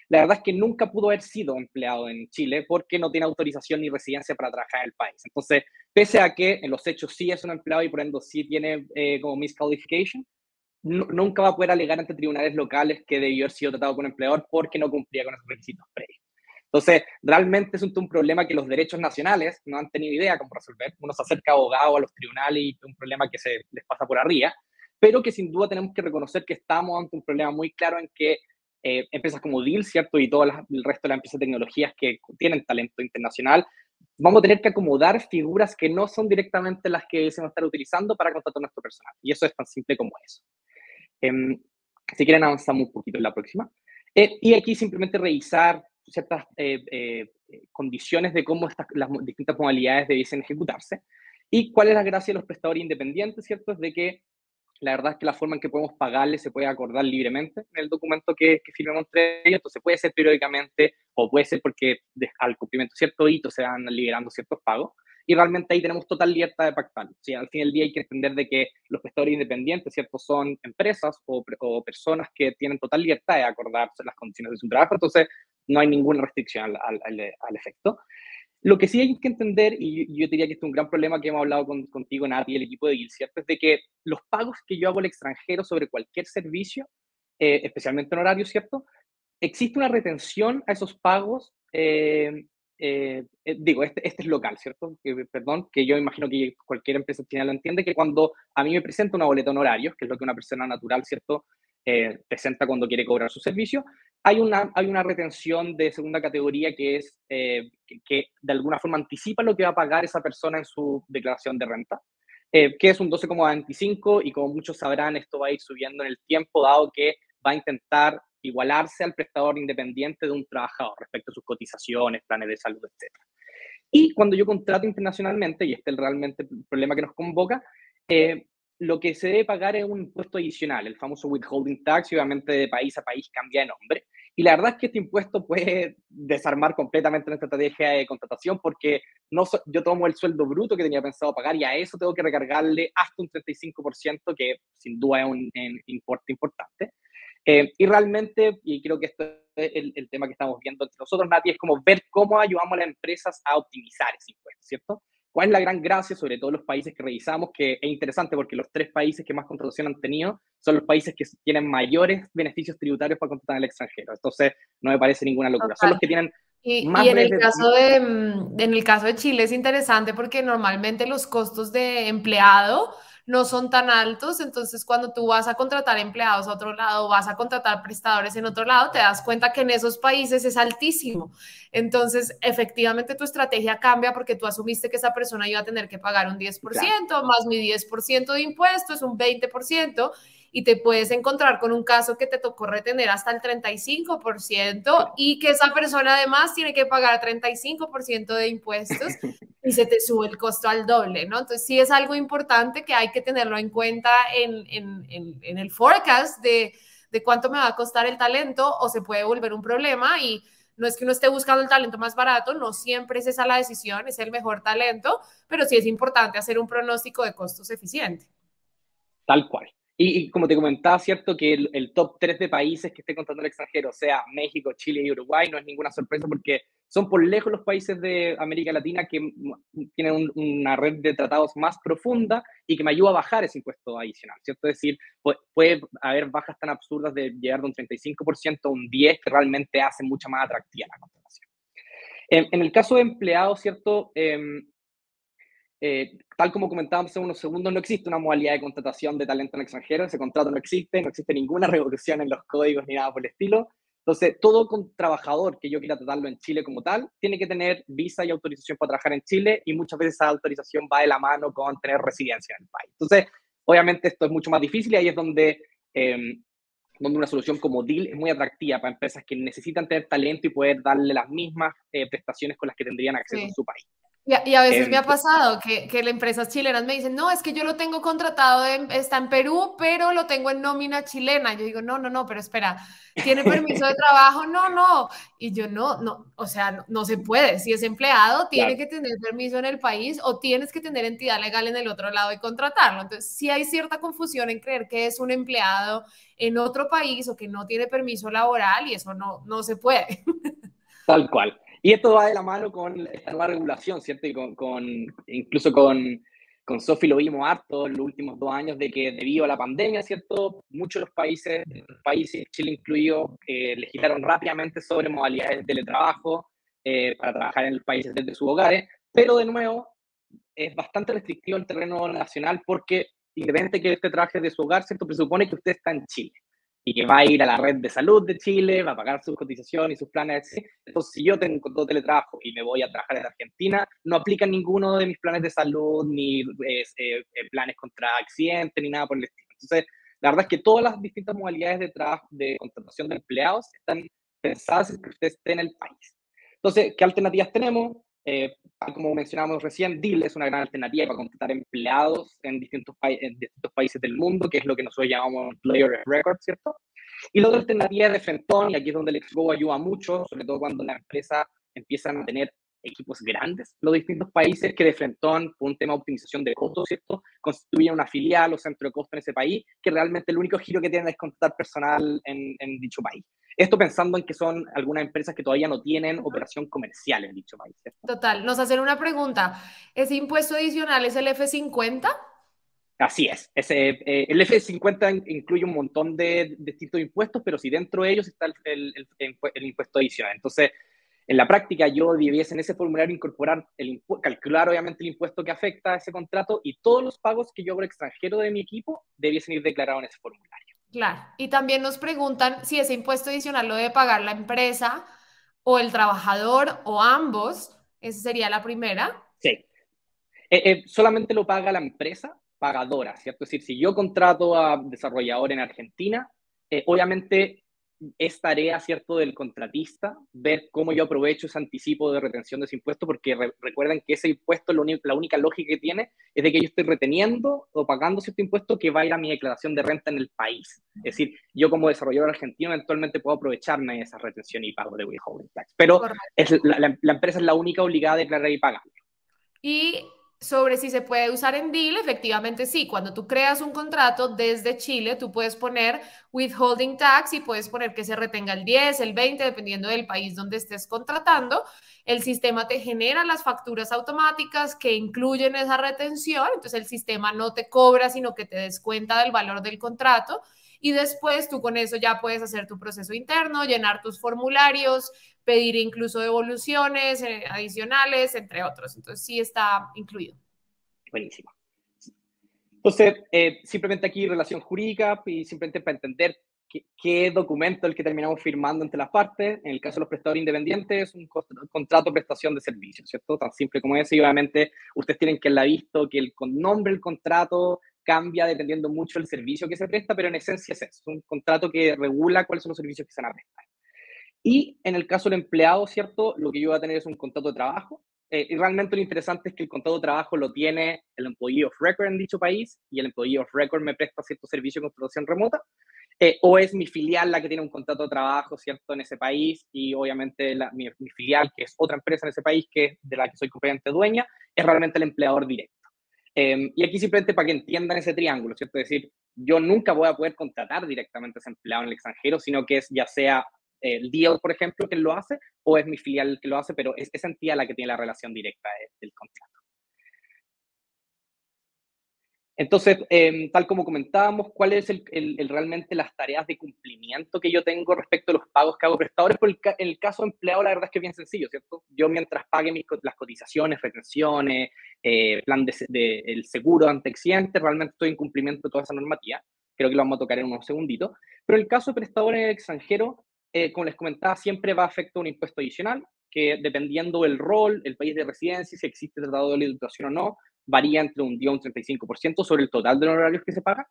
la verdad es que nunca pudo haber sido empleado en Chile porque no tiene autorización ni residencia para trabajar en el país. Entonces, pese a que en los hechos sí es un empleado y por ende sí tiene como misqualification, nunca va a poder alegar ante tribunales locales que debió haber sido tratado con un empleador porque no cumplía con esos requisitos previos. Entonces, realmente es un problema que los derechos nacionales no han tenido idea cómo resolver. Uno se acerca a abogado a los tribunales y es un problema que se les pasa por arriba, pero que sin duda tenemos que reconocer que estamos ante un problema muy claro en que empresas como Deal, ¿cierto? Y todo el resto de las empresas de tecnologías que tienen talento internacional, vamos a tener que acomodar figuras que no son directamente las que se van a estar utilizando para contratar a nuestro personal. Y eso es tan simple como eso. Si quieren avanzamos un poquito en la próxima. Y aquí simplemente revisar ciertas condiciones de cómo las distintas modalidades debiesen ejecutarse y cuál es la gracia de los prestadores independientes, ¿cierto? Es de que la verdad es que la forma en que podemos pagarle se puede acordar libremente en el documento que firmemos entre ellos, entonces puede ser periódicamente o puede ser porque al cumplimiento de ciertos hitos se van liberando ciertos pagos y realmente ahí tenemos total libertad de pactar. ¿Sí? Al fin del día hay que entender de que los prestadores independientes, ¿cierto? Son empresas o personas que tienen total libertad de acordar las condiciones de su trabajo, entonces no hay ninguna restricción al efecto. Lo que sí hay que entender, y yo diría que este es un gran problema que hemos hablado contigo, Nati, y el equipo de GIL, ¿cierto? Es de que los pagos que yo hago al extranjero sobre cualquier servicio, especialmente en horario, ¿cierto? Existe una retención a esos pagos, digo, este es local, ¿cierto? Perdón, que yo imagino que cualquier empresa china lo entiende, que cuando a mí me presenta una boleta en horarios, que es lo que una persona natural, ¿cierto? Presenta cuando quiere cobrar su servicio, hay una retención de segunda categoría que es que de alguna forma anticipa lo que va a pagar esa persona en su declaración de renta, que es un 12,25 y como muchos sabrán, esto va a ir subiendo en el tiempo, dado que va a intentar igualarse al prestador independiente de un trabajador respecto a sus cotizaciones, planes de salud, etc. Y cuando yo contrato internacionalmente, y este es realmente el problema que nos convoca, lo que se debe pagar es un impuesto adicional, el famoso withholding tax, y obviamente de país a país cambia de nombre. Y la verdad es que este impuesto puede desarmar completamente nuestra estrategia de contratación porque yo tomo el sueldo bruto que tenía pensado pagar y a eso tengo que recargarle hasta un 35%, que sin duda es un importe importante. Y realmente, y creo que esto es el tema que estamos viendo entre nosotros, Nati, es como ver cómo ayudamos a las empresas a optimizar ese impuesto, ¿cierto? ¿Cuál es la gran gracia, sobre todo los países que revisamos? Que es interesante porque los 3 países que más contratación han tenido son los países que tienen mayores beneficios tributarios para contratar al extranjero. Entonces, no me parece ninguna locura. Total. Son los que tienen más Y en el caso de Chile es interesante porque normalmente los costos de empleado no son tan altos, entonces cuando tú vas a contratar empleados a otro lado, vas a contratar prestadores en otro lado, te das cuenta que en esos países es altísimo. Entonces, efectivamente tu estrategia cambia porque tú asumiste que esa persona iba a tener que pagar un 10%, claro, más mi 10% de impuestos, un 20%, y te puedes encontrar con un caso que te tocó retener hasta el 35% claro. y que esa persona además tiene que pagar 35% de impuestos y se te sube el costo al doble, ¿no? Entonces sí es algo importante que hay que tenerlo en cuenta en el forecast de cuánto me va a costar el talento o se puede volver un problema y no es que uno esté buscando el talento más barato, no siempre es esa la decisión, es el mejor talento, pero sí es importante hacer un pronóstico de costos eficiente. Tal cual. Y como te comentaba, cierto que el top 3 de países que esté contratando al extranjero, sea México, Chile y Uruguay, no es ninguna sorpresa porque son por lejos los países de América Latina que tienen una red de tratados más profunda y que me ayuda a bajar ese impuesto adicional, ¿cierto? Es decir, puede haber bajas tan absurdas de llegar de un 35% a un 10% que realmente hace mucho más atractiva la contratación. En el caso de empleados, ¿cierto? Tal como comentábamos hace unos segundos, no existe una modalidad de contratación de talento en extranjero, ese contrato no existe ninguna revolución en los códigos ni nada por el estilo. Entonces, todo trabajador que yo quiera tratarlo en Chile como tal, tiene que tener visa y autorización para trabajar en Chile y muchas veces esa autorización va de la mano con tener residencia en el país. Entonces, obviamente esto es mucho más difícil y ahí es donde una solución como Deal es muy atractiva para empresas que necesitan tener talento y poder darle las mismas prestaciones con las que tendrían acceso en Sí. su país. Y a veces me ha pasado que las empresas chilenas me dicen, no, es que yo lo tengo contratado, está en Perú, pero lo tengo en nómina chilena. Yo digo, no, no, no, pero espera, ¿tiene permiso de trabajo? No, no. Y yo no, o sea, no se puede. Si es empleado, tiene Claro. que tener permiso en el país o tienes que tener entidad legal en el otro lado y contratarlo. Entonces, sí hay cierta confusión en creer que es un empleado en otro país o que no tiene permiso laboral y eso no se puede. Tal cual. Y esto va de la mano con esta nueva regulación, ¿cierto? Y incluso con Sofi lo vimos harto en los últimos 2 años, de que debido a la pandemia, ¿cierto? Muchos de los países, Chile incluido, legislaron rápidamente sobre modalidades de teletrabajo para trabajar en los países desde sus hogares, pero de nuevo es bastante restrictivo el terreno nacional porque independiente que usted trabaje de su hogar, ¿cierto? Presupone que usted está en Chile y que va a ir a la red de salud de Chile, va a pagar sus cotizaciones y sus planes, etc. Entonces, si yo tengo todo teletrabajo y me voy a trabajar en Argentina, no aplican ninguno de mis planes de salud, ni planes contra accidentes, ni nada por el estilo. Entonces, la verdad es que todas las distintas modalidades de trabajo, de contratación de empleados, están pensadas en que usted esté en el país. Entonces, ¿qué alternativas tenemos? Como mencionábamos recién, Deal es una gran alternativa para contratar empleados en distintos países del mundo, que es lo que nosotros llamamos Employer of Record, ¿cierto? Y la otra alternativa es de Fentón, y aquí es donde el Let's Go ayuda mucho, sobre todo cuando las empresas empiezan a tener equipos grandes, los distintos países, que de Fentón, por un tema de optimización de costos, ¿cierto? Constituyen una filial o centro de costo en ese país, que realmente el único giro que tienen es contratar personal en dicho país. Esto pensando en que son algunas empresas que todavía no tienen operación comercial en dicho país, ¿cierto? Total, nos hacen una pregunta. ¿Ese impuesto adicional es el F50? Así es. El F50 incluye un montón de distintos impuestos, pero si dentro de ellos está el impuesto adicional. Entonces, en la práctica, yo debiese en ese formulario incorporar, calcular obviamente el impuesto que afecta a ese contrato y todos los pagos que yo hago extranjero de mi equipo debiesen ir declarados en ese formulario. Claro. Y también nos preguntan si ese impuesto adicional lo debe pagar la empresa o el trabajador o ambos. Esa sería la primera. Sí. Solamente lo paga la empresa pagadora, ¿cierto? Es decir, si yo contrato a desarrollador en Argentina, obviamente es tarea, ¿cierto?, del contratista ver cómo yo aprovecho ese anticipo de retención de ese impuesto, porque recuerden que ese impuesto, la única lógica que tiene es de que yo estoy reteniendo o pagando cierto impuesto que va a ir a mi declaración de renta en el país. Es decir, yo como desarrollador argentino eventualmente puedo aprovecharme de esa retención y pago de withholding tax, pero la empresa es la única obligada a declarar y pagar. Y sobre si se puede usar en deal, efectivamente sí. Cuando tú creas un contrato desde Chile, tú puedes poner withholding tax y puedes poner que se retenga el 10, el 20, dependiendo del país donde estés contratando. El sistema te genera las facturas automáticas que incluyen esa retención, entonces el sistema no te cobra, sino que te descuenta del valor del contrato. Y después tú con eso ya puedes hacer tu proceso interno, llenar tus formularios, pedir incluso devoluciones adicionales, entre otros. Entonces sí está incluido. Buenísimo. Entonces, simplemente aquí relación jurídica y simplemente para entender qué documento es el que terminamos firmando entre las partes. En el caso de los prestadores independientes es un contrato de prestación de servicios, ¿cierto? Tan simple como eso. Y obviamente ustedes tienen que haberla visto que el nombre del contrato cambia dependiendo mucho del servicio que se presta, pero en esencia es eso, es un contrato que regula cuáles son los servicios que se van a prestar. Y en el caso del empleado, ¿cierto? Lo que yo voy a tener es un contrato de trabajo. Y realmente lo interesante es que el contrato de trabajo lo tiene el employee of record en dicho país y el employee of record me presta cierto servicio de contratación remota. O es mi filial la que tiene un contrato de trabajo, ¿cierto? En ese país y obviamente mi filial, que es otra empresa en ese país, que es de la que soy completamente dueña, es realmente el empleador directo. Y aquí simplemente para que entiendan ese triángulo, ¿cierto? Es decir, yo nunca voy a poder contratar directamente a ese empleado en el extranjero, sino que es ya sea el deal, por ejemplo, que lo hace, o es mi filial el que lo hace, pero es esa entidad la que tiene la relación directa del contrato. Entonces, tal como comentábamos, ¿cuáles es realmente las tareas de cumplimiento que yo tengo respecto a los pagos que hago prestadores? Pues en el caso de empleado, la verdad es que es bien sencillo, ¿cierto? Yo mientras pague las cotizaciones, retenciones, plan el seguro ante accidentes, realmente estoy en cumplimiento de toda esa normativa. Creo que lo vamos a tocar en unos segunditos. Pero el caso de prestadores en el extranjero, como les comentaba, siempre va a afectar un impuesto adicional, que dependiendo del rol, el país de residencia, si existe tratado de libre educación o no, varía entre un 10 y un 35% sobre el total de los honorarios que se pagan.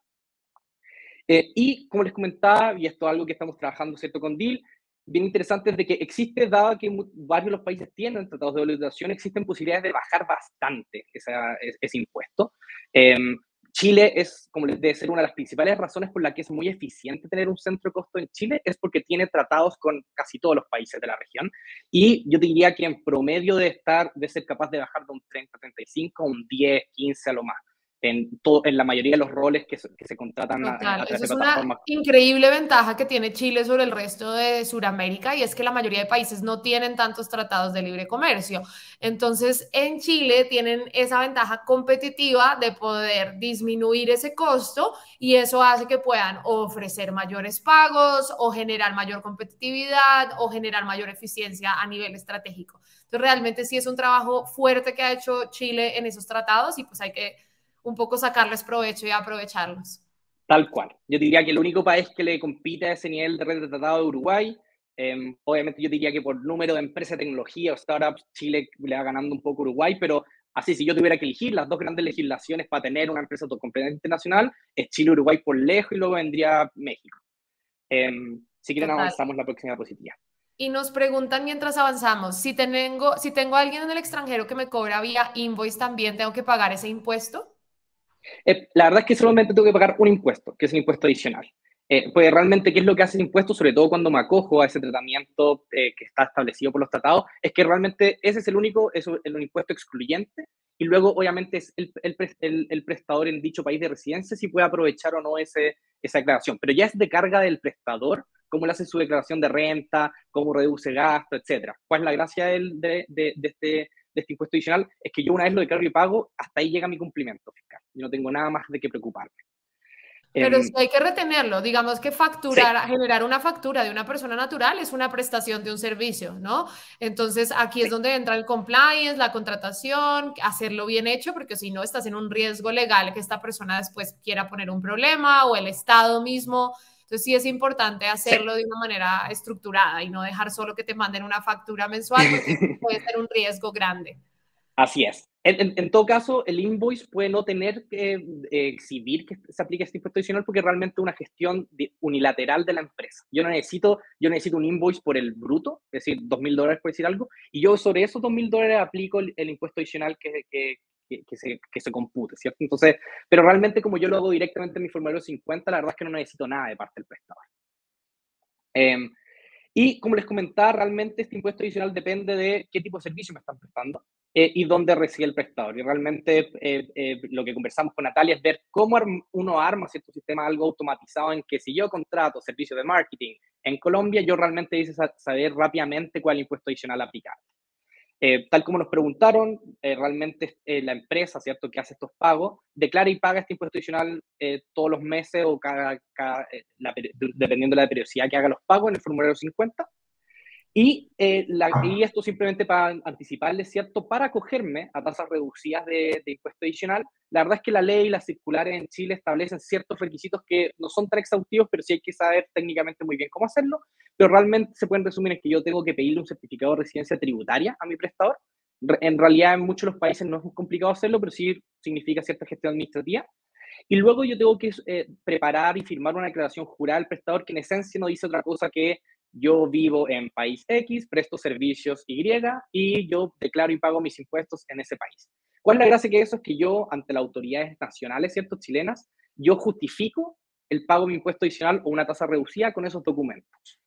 Y como les comentaba, y esto es algo que estamos trabajando, ¿cierto?, con DIL, bien interesante es de que existe, dado que varios de los países tienen tratados de educación, existen posibilidades de bajar bastante ese impuesto. Chile es, como les debe ser, una de las principales razones por la que es muy eficiente tener un centro de costo en Chile, es porque tiene tratados con casi todos los países de la región. Y yo te diría que en promedio de ser capaz de bajar de un 30, 35 a un 10, 15 a lo más, en la mayoría de los roles que se contratan a través Eso de es una plataformas. increíble ventaja que tiene Chile sobre el resto de Sudamérica y es que la mayoría de países no tienen tantos tratados de libre comercio. Entonces, en Chile tienen esa ventaja competitiva de poder disminuir ese costo y eso hace que puedan ofrecer mayores pagos o generar mayor competitividad o generar mayor eficiencia a nivel estratégico. Entonces, realmente sí es un trabajo fuerte que ha hecho Chile en esos tratados y pues hay que un poco sacarles provecho y aprovecharlos. Tal cual. Yo diría que el único país que le compite a ese nivel de red de tratado es Uruguay. Obviamente yo diría que por número de empresas de tecnología o startups, Chile le va ganando un poco a Uruguay, pero así, si yo tuviera que elegir las dos grandes legislaciones para tener una empresa completamente internacional, es Chile y Uruguay por lejos y luego vendría México. Si quieren avanzamos la próxima diapositiva. Y nos preguntan mientras avanzamos, si tengo a alguien en el extranjero que me cobra vía invoice, ¿también tengo que pagar ese impuesto? La verdad es que solamente tengo que pagar un impuesto, que es el impuesto adicional. Pues realmente, ¿qué es lo que hace el impuesto? Sobre todo cuando me acojo a ese tratamiento que está establecido por los tratados, es que realmente ese es el único, es el impuesto excluyente, y luego obviamente es el prestador en dicho país de residencia si puede aprovechar o no esa declaración. Pero ya es de carga del prestador cómo le hace su declaración de renta, cómo reduce gasto, etcétera. ¿Cuál es la gracia de este impuesto adicional? Es que yo una vez lo declaro y pago, hasta ahí llega mi cumplimiento fiscal. Yo no tengo nada más de qué preocuparme. Pero sí hay que retenerlo. Digamos que generar una factura de una persona natural es una prestación de un servicio, ¿no? Entonces aquí es donde entra el compliance, la contratación, hacerlo bien hecho, porque si no estás en un riesgo legal que esta persona después quiera poner un problema o el Estado mismo. Entonces sí es importante hacerlo de una manera estructurada y no dejar solo que te manden una factura mensual porque puede ser un riesgo grande. Así es. En todo caso, el invoice puede no tener que exhibir que se aplique este impuesto adicional porque realmente es una gestión unilateral de la empresa. Yo necesito un invoice por el bruto, es decir, $2.000 por decir algo, y yo sobre esos $2.000 aplico el impuesto adicional que se compute, ¿cierto? Entonces, pero realmente como yo lo hago directamente en mi formulario 50, la verdad es que no necesito nada de parte del prestador. Y como les comentaba, realmente este impuesto adicional depende de qué tipo de servicio me están prestando y dónde reside el prestador. Y realmente lo que conversamos con Natalia es ver cómo uno arma cierto sistema algo automatizado en que si yo contrato servicios de marketing en Colombia, yo realmente hice saber rápidamente cuál impuesto adicional aplicar. Tal como nos preguntaron, realmente la empresa, ¿cierto?, que hace estos pagos, declara y paga este impuesto adicional todos los meses o dependiendo de la periodicidad que haga los pagos en el formulario 50. Y esto simplemente para anticiparles, ¿cierto? Para acogerme a tasas reducidas de impuesto adicional, la verdad es que la ley y las circulares en Chile establecen ciertos requisitos que no son tan exhaustivos, pero sí hay que saber técnicamente muy bien cómo hacerlo, pero realmente se pueden resumir en que yo tengo que pedirle un certificado de residencia tributaria a mi prestador. En realidad, en muchos de los países no es muy complicado hacerlo, pero sí significa cierta gestión administrativa. Y luego yo tengo que preparar y firmar una declaración jurada al prestador que en esencia no dice otra cosa que yo vivo en país X, presto servicios y yo declaro y pago mis impuestos en ese país. ¿Cuál es la gracia que eso? Es que yo, ante las autoridades nacionales, ¿cierto?, chilenas, yo justifico el pago de mi impuesto adicional o una tasa reducida con esos documentos.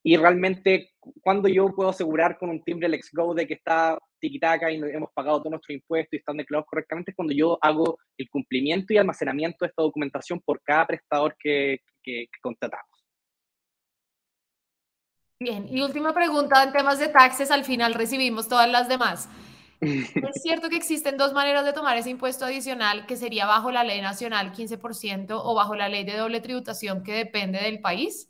Y realmente, cuando yo puedo asegurar con un timbre Let's Go de que está tiquitaca y hemos pagado todos nuestros impuestos y están declarados correctamente, es cuando yo hago el cumplimiento y almacenamiento de esta documentación por cada prestador que contratamos. Bien, y última pregunta en temas de taxes, al final recibimos todas las demás. ¿Es cierto que existen dos maneras de tomar ese impuesto adicional, que sería bajo la ley nacional 15% o bajo la ley de doble tributación que depende del país?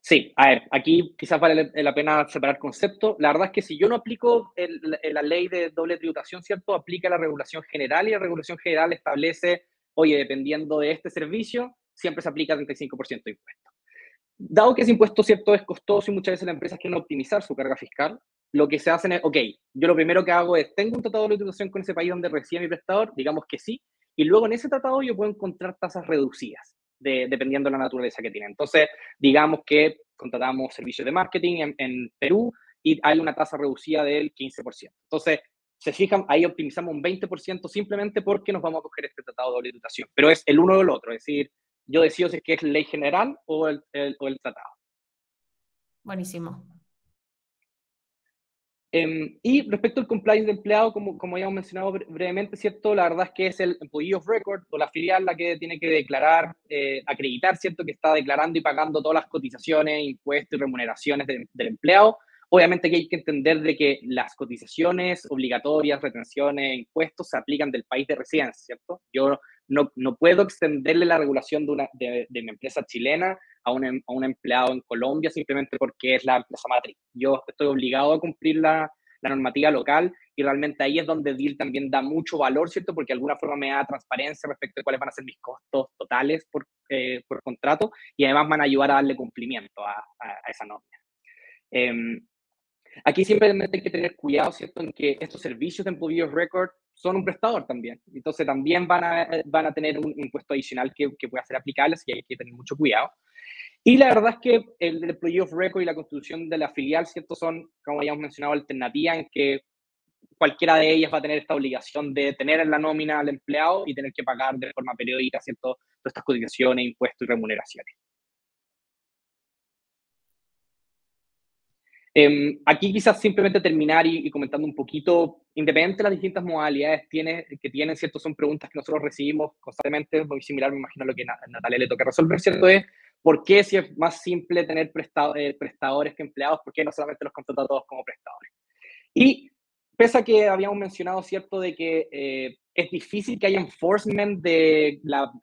Sí, a ver, aquí quizás vale la pena separar conceptos. La verdad es que si yo no aplico la ley de doble tributación, ¿cierto? Aplica la regulación general y la regulación general establece, oye, dependiendo de este servicio, siempre se aplica 35% de impuesto. Dado que ese impuesto, ¿cierto?, es costoso y muchas veces las empresas quieren optimizar su carga fiscal, lo que se hace es, ok, yo lo primero que hago es, ¿tengo un tratado de tributación con ese país donde reside mi prestador? Digamos que sí. Y luego en ese tratado yo puedo encontrar tasas reducidas, dependiendo de la naturaleza que tiene. Entonces, digamos que contratamos servicios de marketing en Perú y hay una tasa reducida del 15%. Entonces, se fijan, ahí optimizamos un 20% simplemente porque nos vamos a coger este tratado de doble tributación. Pero es el uno o el otro, es decir, yo decido si es que es ley general o el tratado. Buenísimo. Y respecto al compliance de empleado, como ya hemos mencionado brevemente, ¿cierto? La verdad es que es el employee of record o la filial la que tiene que declarar, acreditar, ¿cierto?, que está declarando y pagando todas las cotizaciones, impuestos y remuneraciones del empleado. Obviamente que hay que entender de que las cotizaciones obligatorias, retenciones, impuestos se aplican del país de residencia, ¿cierto? Yo no puedo extenderle la regulación de mi empresa chilena a un empleado en Colombia simplemente porque es la empresa matriz. Yo estoy obligado a cumplir la normativa local y realmente ahí es donde DEAL también da mucho valor, ¿cierto? Porque de alguna forma me da transparencia respecto a cuáles van a ser mis costos totales por contrato y además van a ayudar a darle cumplimiento a esa norma. Aquí simplemente hay que tener cuidado, ¿cierto?, en que estos servicios de employee of record son un prestador también. Entonces también van a tener un impuesto adicional que pueda ser aplicable, así que hay que tener mucho cuidado. Y la verdad es que el employee of record y la constitución de la filial, ¿cierto?, son, como ya hemos mencionado, alternativas en que cualquiera de ellas va a tener esta obligación de tener en la nómina al empleado y tener que pagar de forma periódica, ¿cierto?, todas estas cotizaciones, impuestos y remuneraciones. Aquí quizás simplemente terminar y comentando un poquito, independiente de las distintas modalidades que tienen, ¿cierto? Son preguntas que nosotros recibimos constantemente, muy similar, me imagino, a lo que a Natalia le toca resolver, ¿cierto? Es, ¿por qué si es más simple tener prestadores que empleados, por qué no solamente los contrata a todos como prestadores? Y pese a que habíamos mencionado, ¿cierto?, de que es difícil que haya enforcement de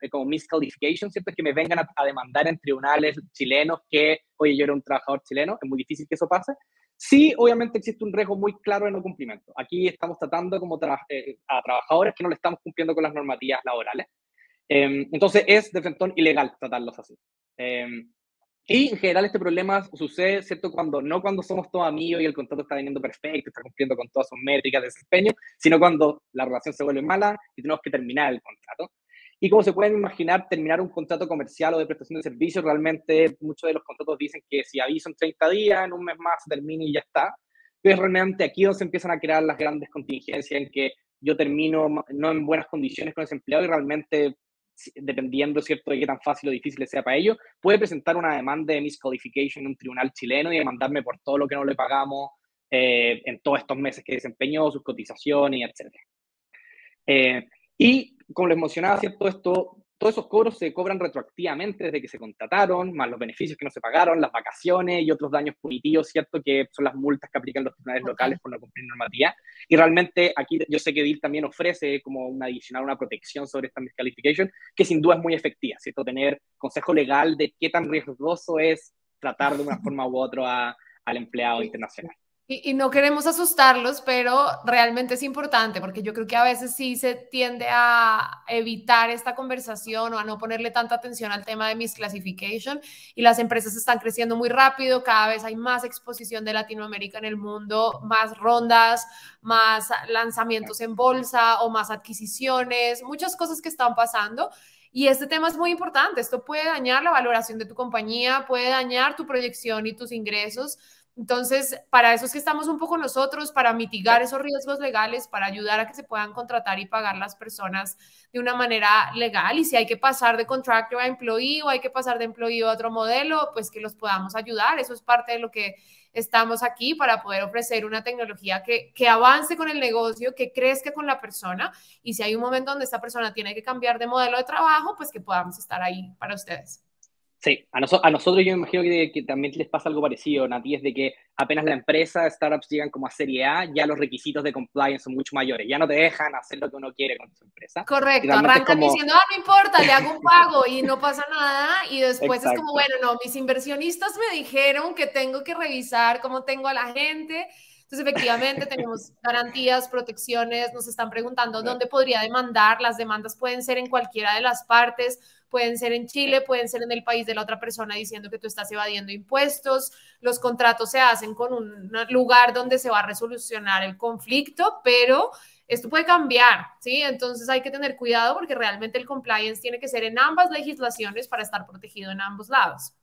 como miscalification, ¿cierto?, que me vengan a demandar en tribunales chilenos que, oye, yo era un trabajador chileno, es muy difícil que eso pase. Sí, obviamente existe un riesgo muy claro de no cumplimiento. Aquí estamos tratando como a trabajadores que no le estamos cumpliendo con las normativas laborales. Entonces es de frente ilegal tratarlos así. Y en general este problema sucede, ¿cierto? No cuando somos todos amigos y el contrato está viniendo perfecto, está cumpliendo con todas sus métricas de desempeño, sino cuando la relación se vuelve mala y tenemos que terminar el contrato. Y como se pueden imaginar, terminar un contrato comercial o de prestación de servicios, realmente muchos de los contratos dicen que si aviso en 30 días, en un mes más se termina y ya está. Pero realmente aquí donde se empiezan a crear las grandes contingencias en que yo termino no en buenas condiciones con ese empleado y realmente, dependiendo, ¿cierto?, de qué tan fácil o difícil sea para ellos, puede presentar una demanda de misqualification en un tribunal chileno y demandarme por todo lo que no le pagamos en todos estos meses que desempeñó, sus cotizaciones, etc. Y como les mencionaba, ¿cierto? Todos esos cobros se cobran retroactivamente desde que se contrataron, más los beneficios que no se pagaron, las vacaciones y otros daños punitivos, ¿cierto? Que son las multas que aplican los tribunales locales por no cumplir normativa. Y realmente aquí yo sé que DIL también ofrece como una adicional, una protección sobre esta miscalification, que sin duda es muy efectiva, ¿cierto? Tener consejo legal de qué tan riesgoso es tratar de una forma u otra al empleado internacional. Y no queremos asustarlos, pero realmente es importante porque yo creo que a veces sí se tiende a evitar esta conversación o a no ponerle tanta atención al tema de misclassification y las empresas están creciendo muy rápido, cada vez hay más exposición de Latinoamérica en el mundo, más rondas, más lanzamientos en bolsa o más adquisiciones, muchas cosas que están pasando. Y este tema es muy importante, esto puede dañar la valoración de tu compañía, puede dañar tu proyección y tus ingresos. Entonces, para eso es que estamos un poco nosotros, para mitigar esos riesgos legales, para ayudar a que se puedan contratar y pagar las personas de una manera legal. Y si hay que pasar de contractor a employee o hay que pasar de employee a otro modelo, pues que los podamos ayudar. Eso es parte de lo que estamos aquí para poder ofrecer una tecnología que avance con el negocio, que crezca con la persona. Y si hay un momento donde esta persona tiene que cambiar de modelo de trabajo, pues que podamos estar ahí para ustedes. Sí, a nosotros yo me imagino que también les pasa algo parecido, Nati, es de que apenas la empresa, startups llegan como a serie A, ya los requisitos de compliance son mucho mayores, ya no te dejan hacer lo que uno quiere con su empresa. Correcto, arrancan diciendo, no importa, le hago un pago y no pasa nada, y después es como, bueno, no, mis inversionistas me dijeron que tengo que revisar cómo tengo a la gente. Entonces, efectivamente, tenemos garantías, protecciones, nos están preguntando dónde podría demandar. Las demandas pueden ser en cualquiera de las partes, pueden ser en Chile, pueden ser en el país de la otra persona diciendo que tú estás evadiendo impuestos. Los contratos se hacen con un lugar donde se va a resolucionar el conflicto, pero esto puede cambiar, ¿sí? Entonces hay que tener cuidado porque realmente el compliance tiene que ser en ambas legislaciones para estar protegido en ambos lados.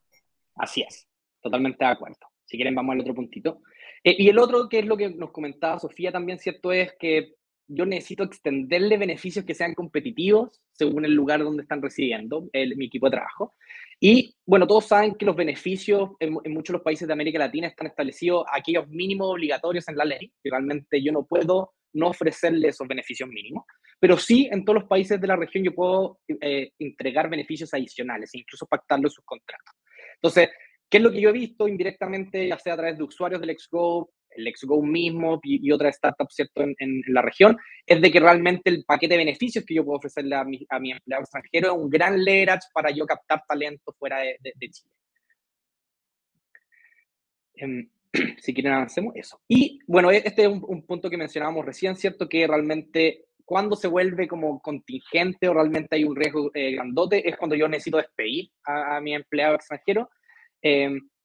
Así es, totalmente de acuerdo. Si quieren, vamos al otro puntito. Y el otro, que es lo que nos comentaba Sofía también, ¿cierto? Es que yo necesito extenderle beneficios que sean competitivos según el lugar donde están residiendo mi equipo de trabajo. Y, bueno, todos saben que los beneficios en muchos de los países de América Latina están establecidos aquellos mínimos obligatorios en la ley, que realmente yo no puedo no ofrecerle esos beneficios mínimos, pero sí en todos los países de la región yo puedo entregar beneficios adicionales, incluso pactarlo en sus contratos. Entonces, ¿qué es lo que yo he visto indirectamente, ya sea a través de usuarios del LetsGo, el LetsGo mismo y otras startups, ¿cierto?, en la región? Es de que realmente el paquete de beneficios que yo puedo ofrecerle a mi empleado extranjero es un gran leverage para yo captar talento fuera de Chile. Si quieren avancemos, eso. Y bueno, este es un punto que mencionábamos recién, ¿cierto? Que realmente cuando se vuelve como contingente o realmente hay un riesgo grandote es cuando yo necesito despedir a mi empleado extranjero.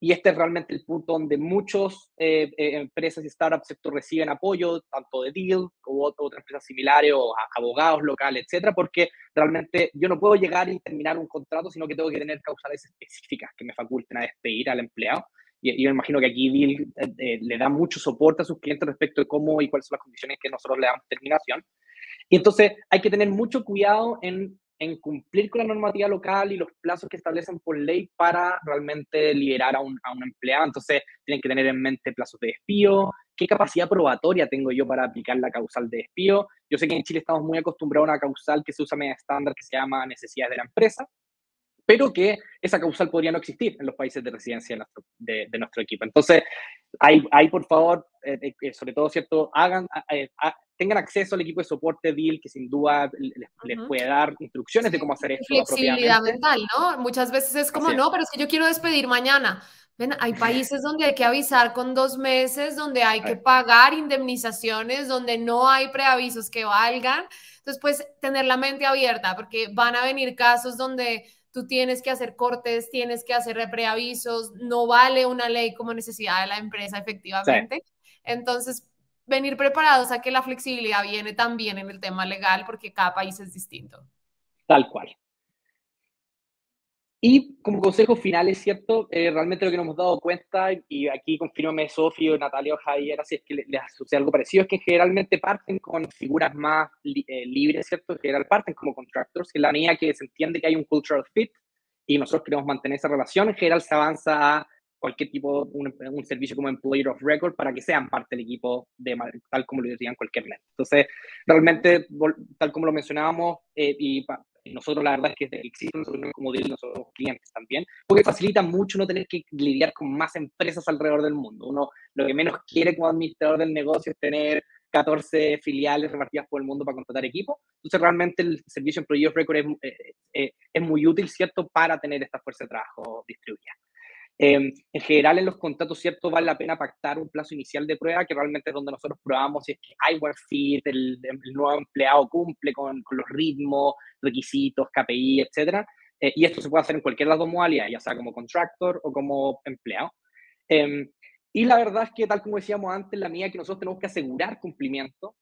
Y este es realmente el punto donde muchas empresas y startups, ¿cierto?, reciben apoyo, tanto de DIL como otras empresas similares o abogados locales, etcétera, porque realmente yo no puedo llegar y terminar un contrato, sino que tengo que tener causales específicas que me faculten a despedir al empleado. Y yo me imagino que aquí DIL le da mucho soporte a sus clientes respecto de cómo y cuáles son las condiciones que nosotros le damos terminación. Y entonces hay que tener mucho cuidado en cumplir con la normativa local y los plazos que establecen por ley para realmente liberar a un empleado. Entonces tienen que tener en mente plazos de despido, qué capacidad probatoria tengo yo para aplicar la causal de despido. Yo sé que en Chile estamos muy acostumbrados a una causal que se usa media estándar que se llama necesidades de la empresa, pero que esa causal podría no existir en los países de residencia de nuestro equipo. Entonces, ahí por favor, sobre todo, ¿cierto?, tengan acceso al equipo de soporte DIL, que sin duda les puede dar instrucciones de cómo hacer esto flexibilidad apropiadamente. mental, ¿no? Muchas veces es como, no, pero es que yo quiero despedir mañana. Ven, hay países donde hay que avisar con 2 meses, donde hay que pagar indemnizaciones, donde no hay preavisos que valgan. Entonces, pues, tener la mente abierta, porque van a venir casos donde tú tienes que hacer cortes, tienes que hacer preavisos, no vale una ley como necesidad de la empresa, efectivamente. Sí. Entonces, venir preparados a que la flexibilidad viene también en el tema legal, porque cada país es distinto. Tal cual. Y como consejo final, es cierto, realmente lo que nos hemos dado cuenta, y aquí confírmame Sofía, Natalia o Javier, así es que les sucede algo parecido, es que generalmente parten con figuras más libres, ¿cierto? En general parten como contractors, en la medida que se entiende que hay un cultural fit y nosotros queremos mantener esa relación, en general se avanza a cualquier tipo, un servicio como Employer of Record para que sean parte del equipo, tal como lo dirían cualquier lente. Entonces, realmente, tal como lo mencionábamos, y nosotros la verdad es que existen como deal, nosotros somos clientes también, porque facilita mucho no tener que lidiar con más empresas alrededor del mundo. Uno lo que menos quiere como administrador del negocio es tener 14 filiales repartidas por el mundo para contratar equipos. Entonces realmente el servicio Employee of Record es muy útil, ¿cierto?, para tener esta fuerza de trabajo distribuida. En general, en los contratos, ¿cierto?, vale la pena pactar un plazo inicial de prueba, que realmente es donde nosotros probamos si es que hay buen fit, el nuevo empleado cumple con los ritmos, requisitos, KPI, etcétera. Y esto se puede hacer en cualquier de las dos modalidades, ya sea como contractor o como empleado. Y la verdad es que, tal como decíamos antes, la medida que nosotros tenemos que asegurar cumplimiento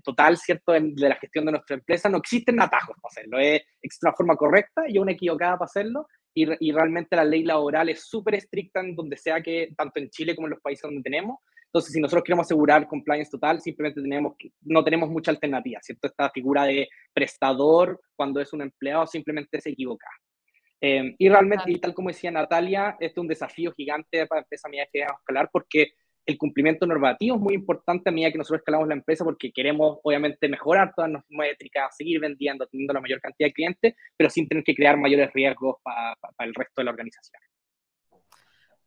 total, ¿cierto?, de la gestión de nuestra empresa, no existen atajos para hacerlo. Existe una forma correcta y una equivocada para hacerlo. Y realmente la ley laboral es súper estricta en donde sea que, tanto en Chile como en los países donde tenemos. Entonces, si nosotros queremos asegurar compliance total, simplemente no tenemos mucha alternativa, ¿cierto? Esta figura de prestador, cuando es un empleado, simplemente se equivoca. Y realmente, y tal como decía Natalia, este es un desafío gigante para la empresa a medida que vamos a escalar, porque el cumplimiento normativo es muy importante a medida que nosotros escalamos la empresa, porque queremos, obviamente, mejorar todas nuestras métricas, seguir vendiendo, teniendo la mayor cantidad de clientes, pero sin tener que crear mayores riesgos para el resto de la organización.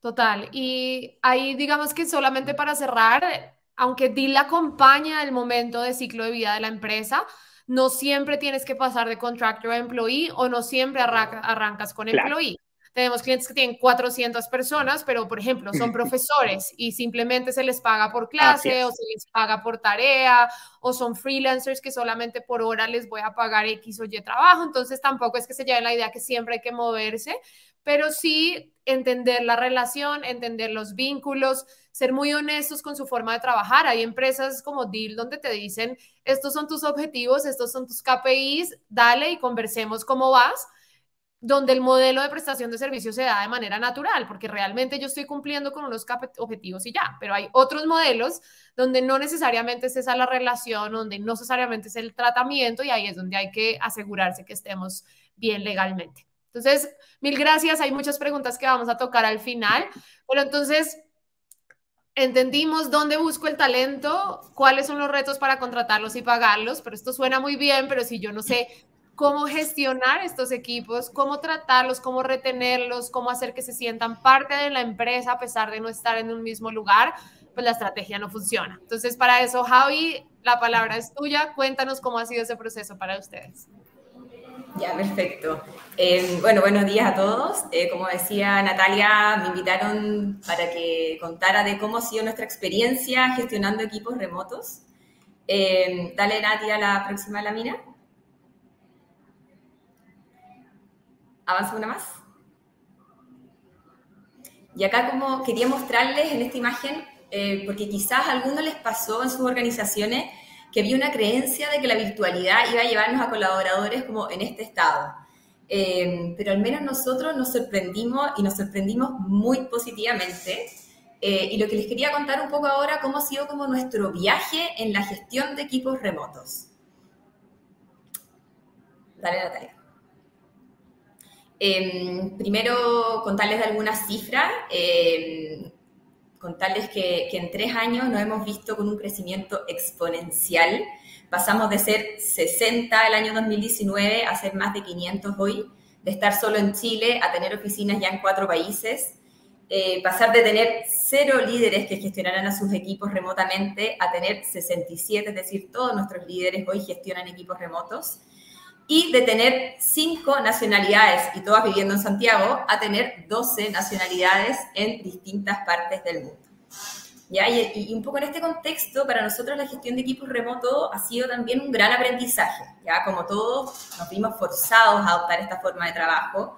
Total. Y ahí, digamos que solamente para cerrar, aunque DIL acompaña el momento de ciclo de vida de la empresa, no siempre tienes que pasar de contractor a employee o no siempre arrancas con employee. Claro. Tenemos clientes que tienen 400 personas, pero, por ejemplo, son profesores y simplemente se les paga por clase o se les paga por tarea, o son freelancers que solamente por hora les voy a pagar X o Y trabajo. Entonces, tampoco es que se lleven la idea que siempre hay que moverse, pero sí entender la relación, entender los vínculos, ser muy honestos con su forma de trabajar. Hay empresas como DIL donde te dicen, estos son tus objetivos, estos son tus KPIs, dale y conversemos cómo vas, donde el modelo de prestación de servicios se da de manera natural, porque realmente yo estoy cumpliendo con unos objetivos y ya, pero hay otros modelos donde no necesariamente es esa la relación, donde no necesariamente es el tratamiento, y ahí es donde hay que asegurarse que estemos bien legalmente. Entonces, mil gracias. Hay muchas preguntas que vamos a tocar al final, pero entonces entendimos dónde busco el talento, cuáles son los retos para contratarlos y pagarlos, pero esto suena muy bien, pero si yo no sé cómo gestionar estos equipos, cómo tratarlos, cómo retenerlos, cómo hacer que se sientan parte de la empresa a pesar de no estar en un mismo lugar, pues la estrategia no funciona. Entonces, para eso, Javi, la palabra es tuya. Cuéntanos cómo ha sido ese proceso para ustedes. Ya, perfecto. Bueno, buenos días a todos. Como decía Natalia, me invitaron para que contara de cómo ha sido nuestra experiencia gestionando equipos remotos. Dale, Nati, a la próxima lámina. Avanza una más. Y acá como quería mostrarles en esta imagen, porque quizás a algunos les pasó en sus organizaciones que había una creencia de que la virtualidad iba a llevarnos a colaboradores como en este estado. Pero al menos nosotros nos sorprendimos y nos sorprendimos muy positivamente. Y lo que les quería contar un poco ahora, cómo ha sido como nuestro viaje en la gestión de equipos remotos. Dale, Natalia. Primero, contarles de algunas cifras. Contarles que en 3 años nos hemos visto con un crecimiento exponencial. Pasamos de ser 60 el año 2019 a ser más de 500 hoy, de estar solo en Chile a tener oficinas ya en 4 países, pasar de tener 0 líderes que gestionaran a sus equipos remotamente a tener 67, es decir, todos nuestros líderes hoy gestionan equipos remotos, y de tener 5 nacionalidades, y todas viviendo en Santiago, a tener 12 nacionalidades en distintas partes del mundo. ¿ya? Y un poco en este contexto, para nosotros la gestión de equipos remotos ha sido también un gran aprendizaje, ¿ya? Como todos nos vimos forzados a adoptar esta forma de trabajo.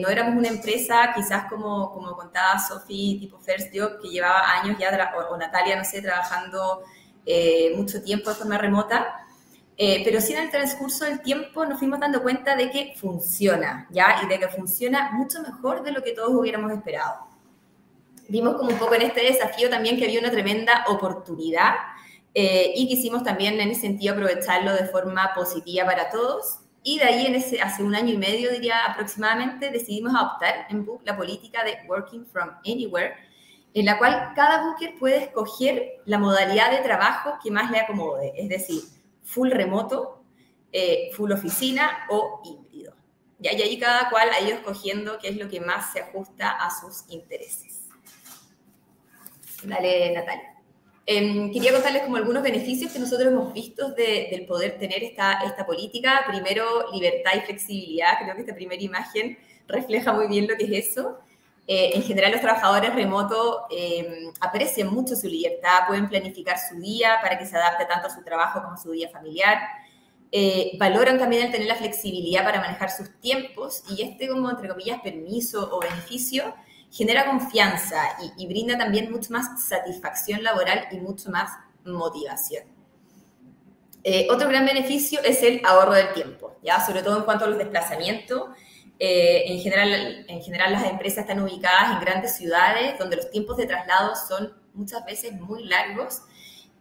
No éramos una empresa, quizás como contaba Sophie, tipo First Job, que llevaba años ya, o Natalia, no sé, trabajando mucho tiempo de forma remota, pero sí en el transcurso del tiempo nos fuimos dando cuenta de que funciona, ¿ya? Y de que funciona mucho mejor de lo que todos hubiéramos esperado. Vimos como un poco en este desafío también que había una tremenda oportunidad y quisimos también en ese sentido aprovecharlo de forma positiva para todos. Y de ahí, hace 1 año y medio, diría aproximadamente, decidimos adoptar en Book la política de Working from Anywhere, en la cual cada booker puede escoger la modalidad de trabajo que más le acomode, es decir, full remoto, full oficina o híbrido. Y ahí cada cual ha ido escogiendo qué es lo que más se ajusta a sus intereses. Dale, Natalia. Quería contarles como algunos beneficios que nosotros hemos visto del poder tener esta política. Primero, libertad y flexibilidad. Creo que esta primera imagen refleja muy bien lo que es eso. En general, los trabajadores remotos aprecian mucho su libertad, pueden planificar su día para que se adapte tanto a su trabajo como a su día familiar. Valoran también el tener la flexibilidad para manejar sus tiempos y como, entre comillas, permiso o beneficio genera confianza y brinda también mucho más satisfacción laboral y mucho más motivación. Otro gran beneficio es el ahorro del tiempo, ¿ya? Sobre todo en cuanto a los desplazamientos. En general las empresas están ubicadas en grandes ciudades donde los tiempos de traslado son muchas veces muy largos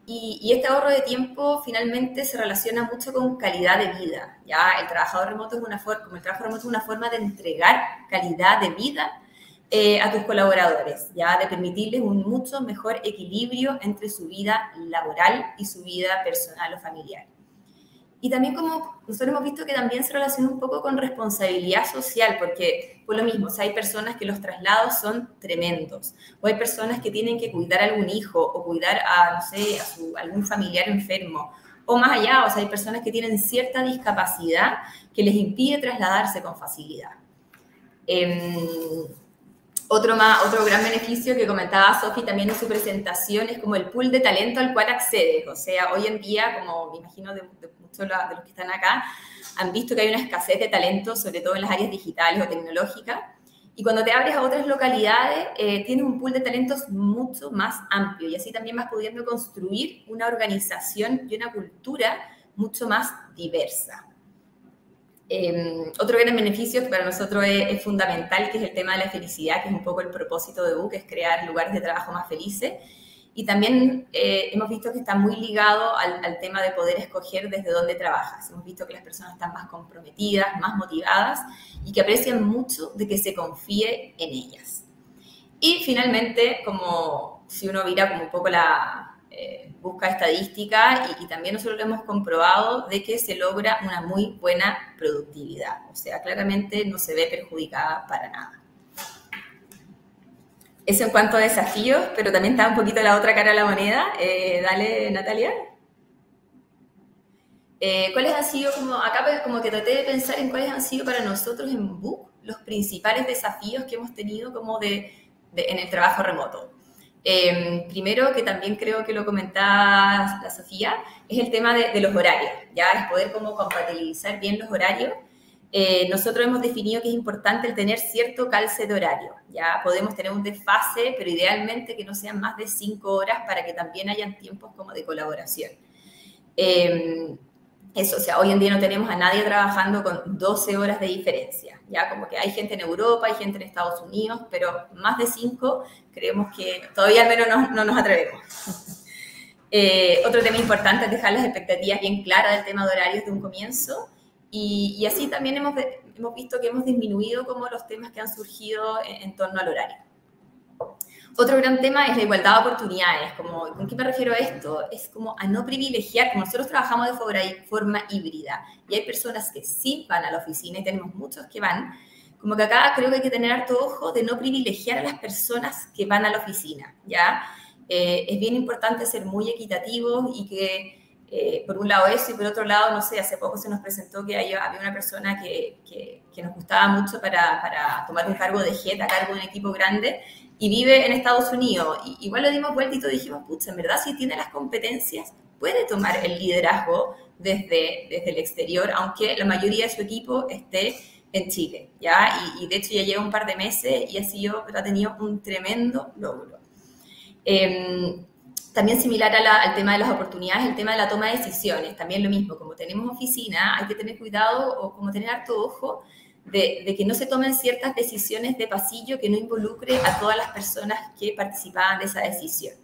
y este ahorro de tiempo finalmente se relaciona mucho con calidad de vida, ¿ya? El trabajo remoto es una forma de entregar calidad de vida a tus colaboradores, ya de permitirles un mucho mejor equilibrio entre su vida laboral y su vida personal o familiar. Y también como nosotros hemos visto que también se relaciona un poco con responsabilidad social, porque por lo mismo, o sea, hay personas que los traslados son tremendos, o hay personas que tienen que cuidar a algún hijo, o cuidar a, no sé, algún familiar enfermo, o más allá, o sea, hay personas que tienen cierta discapacidad que les impide trasladarse con facilidad. Otro gran beneficio que comentaba Sophie también en su presentación es como el pool de talento al cual accedes. O sea, hoy en día, como me imagino de muchos de los que están acá, han visto que hay una escasez de talento, sobre todo en las áreas digitales o tecnológicas. Y cuando te abres a otras localidades, tienes un pool de talentos mucho más amplio. Y así también vas pudiendo construir una organización y una cultura mucho más diversa. Otro gran beneficio que para nosotros es fundamental, que es el tema de la felicidad, que es un poco el propósito de Book, es crear lugares de trabajo más felices. Y también hemos visto que está muy ligado al tema de poder escoger desde dónde trabajas. Hemos visto que las personas están más comprometidas, más motivadas y que aprecian mucho de que se confíe en ellas. Y finalmente, como si uno mira como un poco busca estadística y también nosotros lo hemos comprobado de que se logra una muy buena productividad. O sea, claramente no se ve perjudicada para nada. Eso en cuanto a desafíos, pero también está un poquito la otra cara de la moneda. Dale, Natalia. ¿Cuáles han sido, acá como que traté de pensar en cuáles han sido para nosotros en Book los principales desafíos que hemos tenido como en el trabajo remoto? Primero, que también creo que lo comentaba la Sofía, es el tema de los horarios, ya es poder como compatibilizar bien los horarios. Nosotros hemos definido que es importante el tener cierto calce de horario, ya podemos tener un desfase, pero idealmente que no sean más de 5 horas para que también hayan tiempos como de colaboración. Eso, o sea, hoy en día no tenemos a nadie trabajando con 12 horas de diferencia, ya como que hay gente en Europa, hay gente en Estados Unidos, pero más de 5 creemos que todavía al menos no nos atrevemos. Otro tema importante es dejar las expectativas bien claras del tema de horarios de un comienzo y así también hemos visto que hemos disminuido como los temas que han surgido en torno al horario. Otro gran tema es la igualdad de oportunidades. ¿Con qué me refiero a esto? Es como a no privilegiar, como nosotros trabajamos de forma híbrida y hay personas que sí van a la oficina y tenemos muchos que van, como que acá creo que hay que tener harto ojo de no privilegiar a las personas que van a la oficina, ¿ya? Es bien importante ser muy equitativos y que por un lado eso y por otro lado, no sé, hace poco se nos presentó que había una persona que nos gustaba mucho para tomar un cargo de head a cargo de un equipo grande y vive en Estados Unidos. Y igual lo dimos vuelta y todos dijimos, pucha, en verdad si tiene las competencias, puede tomar el liderazgo desde el exterior, aunque la mayoría de su equipo esté en Chile, ¿ya? Y de hecho ya lleva un par de meses y ha tenido un tremendo logro. También similar al tema de las oportunidades, el tema de la toma de decisiones, también lo mismo, como tenemos oficina, hay que tener cuidado o como tener harto ojo de que no se tomen ciertas decisiones de pasillo que no involucre a todas las personas que participaban de esa decisión.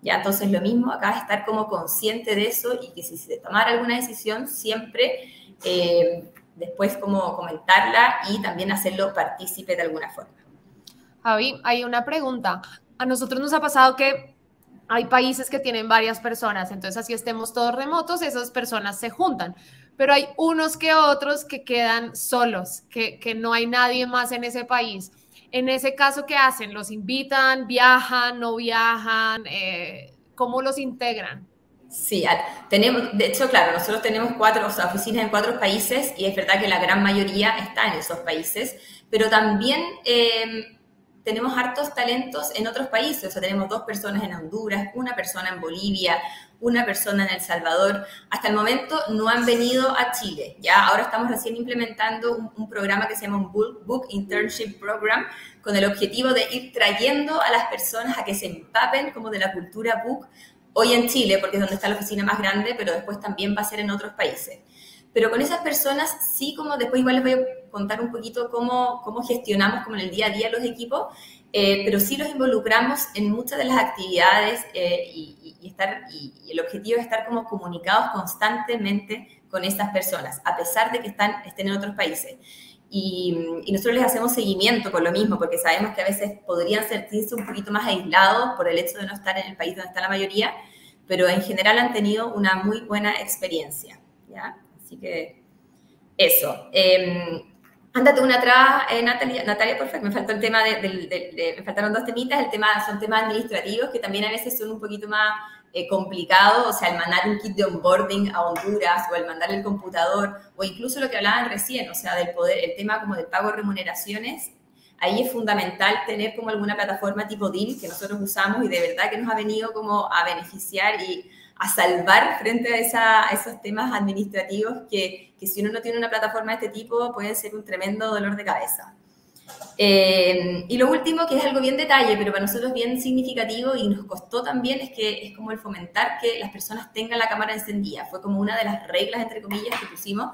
Ya, entonces lo mismo acá es estar como consciente de eso y que si se tomara alguna decisión siempre después como comentarla y también hacerlo partícipe de alguna forma. Javi, hay una pregunta. A nosotros nos ha pasado que hay países que tienen varias personas, entonces así estemos todos remotos, esas personas se juntan, pero hay unos que otros que quedan solos, que no hay nadie más en ese país. En ese caso, ¿qué hacen? ¿Los invitan? ¿Viajan? ¿No viajan? ¿Cómo los integran? Sí, de hecho, claro, nosotros tenemos oficinas en 4 países y es verdad que la gran mayoría está en esos países, pero también tenemos hartos talentos en otros países, o sea, tenemos 2 personas en Honduras, 1 persona en Bolivia, 1 persona en El Salvador. Hasta el momento no han venido a Chile, ¿ya? Ahora estamos recién implementando un programa que se llama un Book Internship Program, con el objetivo de ir trayendo a las personas a que se empapen como de la cultura book, hoy en Chile, porque es donde está la oficina más grande, pero después también va a ser en otros países. Pero con esas personas, sí, como después igual les voy a contar un poquito cómo gestionamos como en el día a día los equipos, pero sí los involucramos en muchas de las actividades y el objetivo es estar como comunicados constantemente con estas personas, a pesar de que estén en otros países. Y nosotros les hacemos seguimiento con lo mismo, porque sabemos que a veces podrían sentirse un poquito más aislados por el hecho de no estar en el país donde está la mayoría, pero en general han tenido una muy buena experiencia, ¿ya? Así que eso. Ándate una atrás, Natalia, por favor. Me faltó el tema me faltaron 2 temitas. Son temas administrativos que también a veces son un poquito más complicados. O sea, el mandar un kit de onboarding a Honduras o el mandar el computador o incluso lo que hablaban recién, o sea, el tema como del pago de remuneraciones. Ahí es fundamental tener como alguna plataforma tipo Deal que nosotros usamos y de verdad que nos ha venido como a beneficiar y a salvar frente a esos temas administrativos que si uno no tiene una plataforma de este tipo pueden ser un tremendo dolor de cabeza. Y lo último, que es algo bien detalle, pero para nosotros bien significativo y nos costó también, es como el fomentar que las personas tengan la cámara encendida. Fue como una de las reglas, entre comillas, que pusimos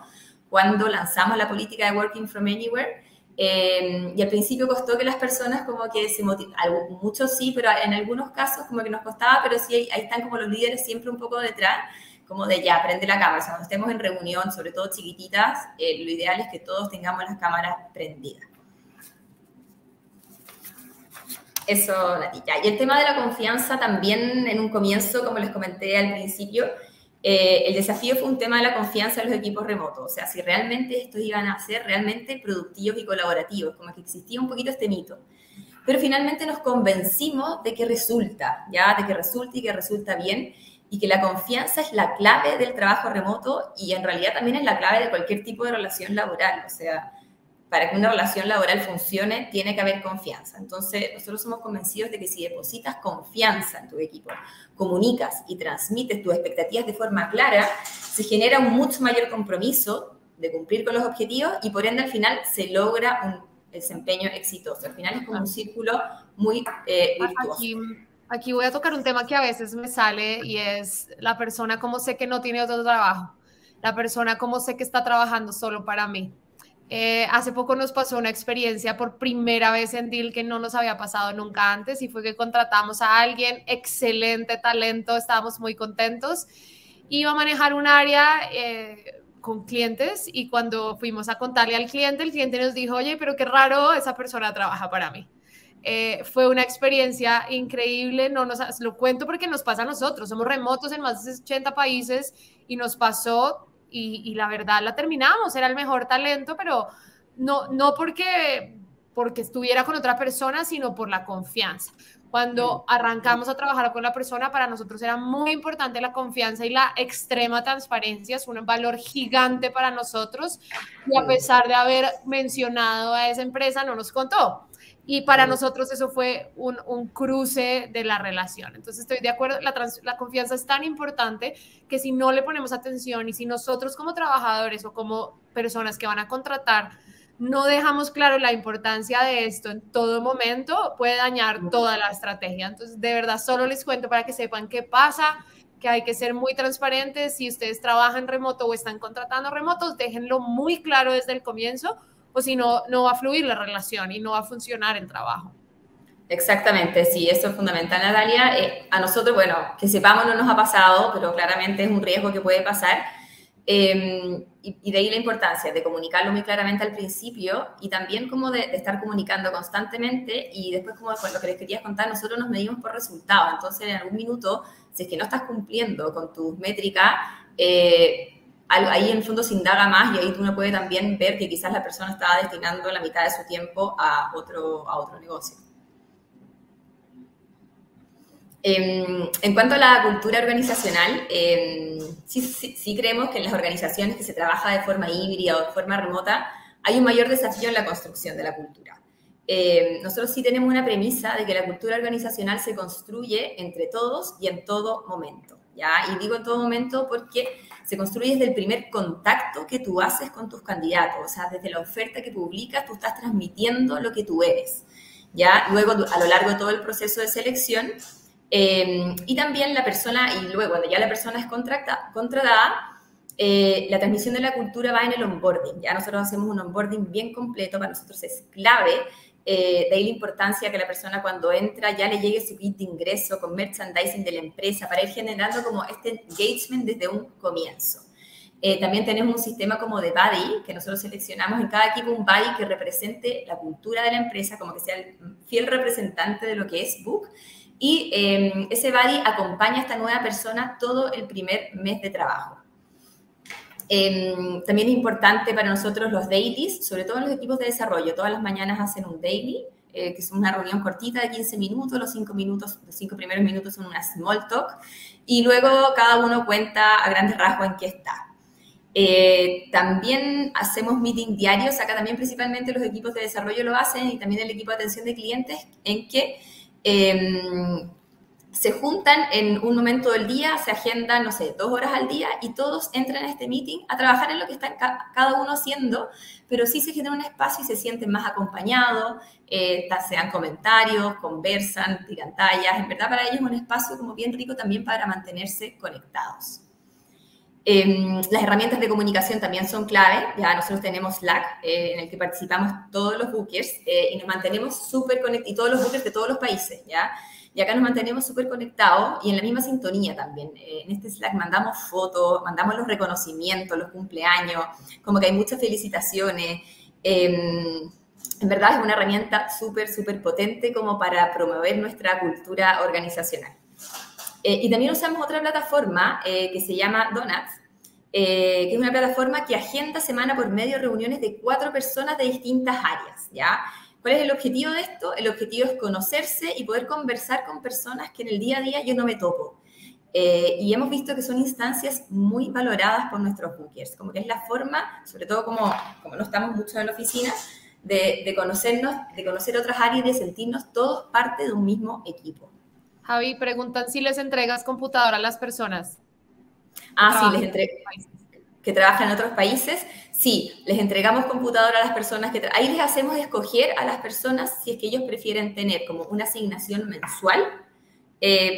cuando lanzamos la política de Working from Anywhere. Y al principio costó que las personas como que se motivaran, muchos sí, pero en algunos casos como que nos costaba, pero sí ahí están como los líderes siempre un poco detrás, como de ya, prende la cámara. O sea, cuando estemos en reunión, sobre todo chiquititas, lo ideal es que todos tengamos las cámaras prendidas. Eso, Natilla. Y el tema de la confianza también en un comienzo, como les comenté al principio, el desafío fue un tema de la confianza en los equipos remotos. O sea, si realmente estos iban a ser realmente productivos y colaborativos, como que existía un poquito este mito. Pero finalmente nos convencimos de que resulta, ¿ya? De que resulta y que resulta bien y que la confianza es la clave del trabajo remoto y en realidad también es la clave de cualquier tipo de relación laboral. O sea, para que una relación laboral funcione, tiene que haber confianza. Entonces, nosotros somos convencidos de que si depositas confianza en tu equipo, comunicas y transmites tus expectativas de forma clara, se genera un mucho mayor compromiso de cumplir con los objetivos y por ende al final se logra un desempeño exitoso. Al final es como un círculo muy virtuoso. Aquí voy a tocar un tema que a veces me sale y es la persona como sé que no tiene otro trabajo, la persona como sé que está trabajando solo para mí. Hace poco nos pasó una experiencia por primera vez en Deal que no nos había pasado nunca antes y fue que contratamos a alguien, excelente talento, estábamos muy contentos, iba a manejar un área con clientes y cuando fuimos a contarle al cliente, el cliente nos dijo, oye, pero qué raro, esa persona trabaja para mí. Fue una experiencia increíble, lo cuento porque nos pasa a nosotros, somos remotos en más de 80 países y nos pasó. Y la verdad la terminamos, era el mejor talento, pero no porque estuviera con otra persona, sino por la confianza. Cuando arrancamos a trabajar con la persona, para nosotros era muy importante la confianza y la extrema transparencia, es un valor gigante para nosotros y a pesar de haber mencionado a esa empresa, no nos contó. Y para nosotros eso fue un cruce de la relación. Entonces estoy de acuerdo, la confianza es tan importante que si no le ponemos atención y si nosotros como trabajadores o como personas que van a contratar no dejamos claro la importancia de esto en todo momento, puede dañar toda la estrategia. Entonces, de verdad, solo les cuento para que sepan qué pasa, que hay que ser muy transparentes. Si ustedes trabajan remoto o están contratando remotos, déjenlo muy claro desde el comienzo, o si no, no va a fluir la relación y no va a funcionar el trabajo. Exactamente, sí, eso es fundamental, Natalia. A nosotros, bueno, que sepamos no nos ha pasado, pero claramente es un riesgo que puede pasar. Y de ahí la importancia de comunicarlo muy claramente al principio y también como de estar comunicando constantemente y después como con lo que les quería contar, nosotros nos medimos por resultados. Entonces, en algún minuto, si es que no estás cumpliendo con tus métricas, ahí en el fondo se indaga más y ahí uno puede también ver que quizás la persona estaba destinando la mitad de su tiempo a otro negocio. En cuanto a la cultura organizacional, sí creemos que en las organizaciones que se trabaja de forma híbrida o de forma remota hay un mayor desafío en la construcción de la cultura. Nosotros sí tenemos una premisa de que la cultura organizacional se construye entre todos y en todo momento, ¿ya? Y digo en todo momento porque se construye desde el primer contacto que tú haces con tus candidatos, o sea, desde la oferta que publicas, tú estás transmitiendo lo que tú eres, ¿ya? Luego, a lo largo de todo el proceso de selección, y también la persona, y luego cuando ya la persona es contratada, la transmisión de la cultura va en el onboarding. Ya nosotros hacemos un onboarding bien completo, para nosotros es clave, de ahí la importancia que la persona cuando entra ya le llegue su kit de ingreso con merchandising de la empresa, para ir generando como este engagement desde un comienzo. También tenemos un sistema como de buddy, que nosotros seleccionamos en cada equipo un buddy que represente la cultura de la empresa, como que sea el fiel representante de lo que es Book. Y ese buddy acompaña a esta nueva persona todo el primer mes de trabajo. También es importante para nosotros los dailies, sobre todo en los equipos de desarrollo. Todas las mañanas hacen un daily, que es una reunión cortita de 15 minutos. Los 5 primeros minutos son una small talk. Y luego cada uno cuenta a grandes rasgos en qué está. También hacemos meeting diarios. Acá también principalmente los equipos de desarrollo lo hacen y también el equipo de atención de clientes, en que se juntan en un momento del día, se agendan, no sé, 2 horas al día y todos entran a este meeting a trabajar en lo que está cada uno haciendo, pero sí se genera un espacio y se sienten más acompañados, se dan comentarios, conversan, tiran tallas. En verdad para ellos es un espacio como bien rico también para mantenerse conectados. Las herramientas de comunicación también son clave. Ya nosotros tenemos Slack, en el que participamos todos los bookers y nos mantenemos súper conectados, y todos los bookers de todos los países, ¿ya? Y acá nos mantenemos súper conectados y en la misma sintonía también. En este Slack mandamos fotos, mandamos los reconocimientos, los cumpleaños, como que hay muchas felicitaciones. En verdad es una herramienta súper, súper potente como para promover nuestra cultura organizacional. Y también usamos otra plataforma que se llama Donuts, que es una plataforma que agenda semana por medio reuniones de 4 personas de distintas áreas, ¿ya? ¿Cuál es el objetivo de esto? El objetivo es conocerse y poder conversar con personas que en el día a día yo no me topo. Y hemos visto que son instancias muy valoradas por nuestros bookers, como que es la forma, sobre todo como no estamos mucho en la oficina, de conocernos, de conocer otras áreas y de sentirnos todos parte de un mismo equipo. Javi, preguntan si les entregas computadora a las personas. Sí, les entrego. Que trabajan en otros países, sí, les entregamos computadora a las personas que... Ahí les hacemos escoger a las personas si es que ellos prefieren tener como una asignación mensual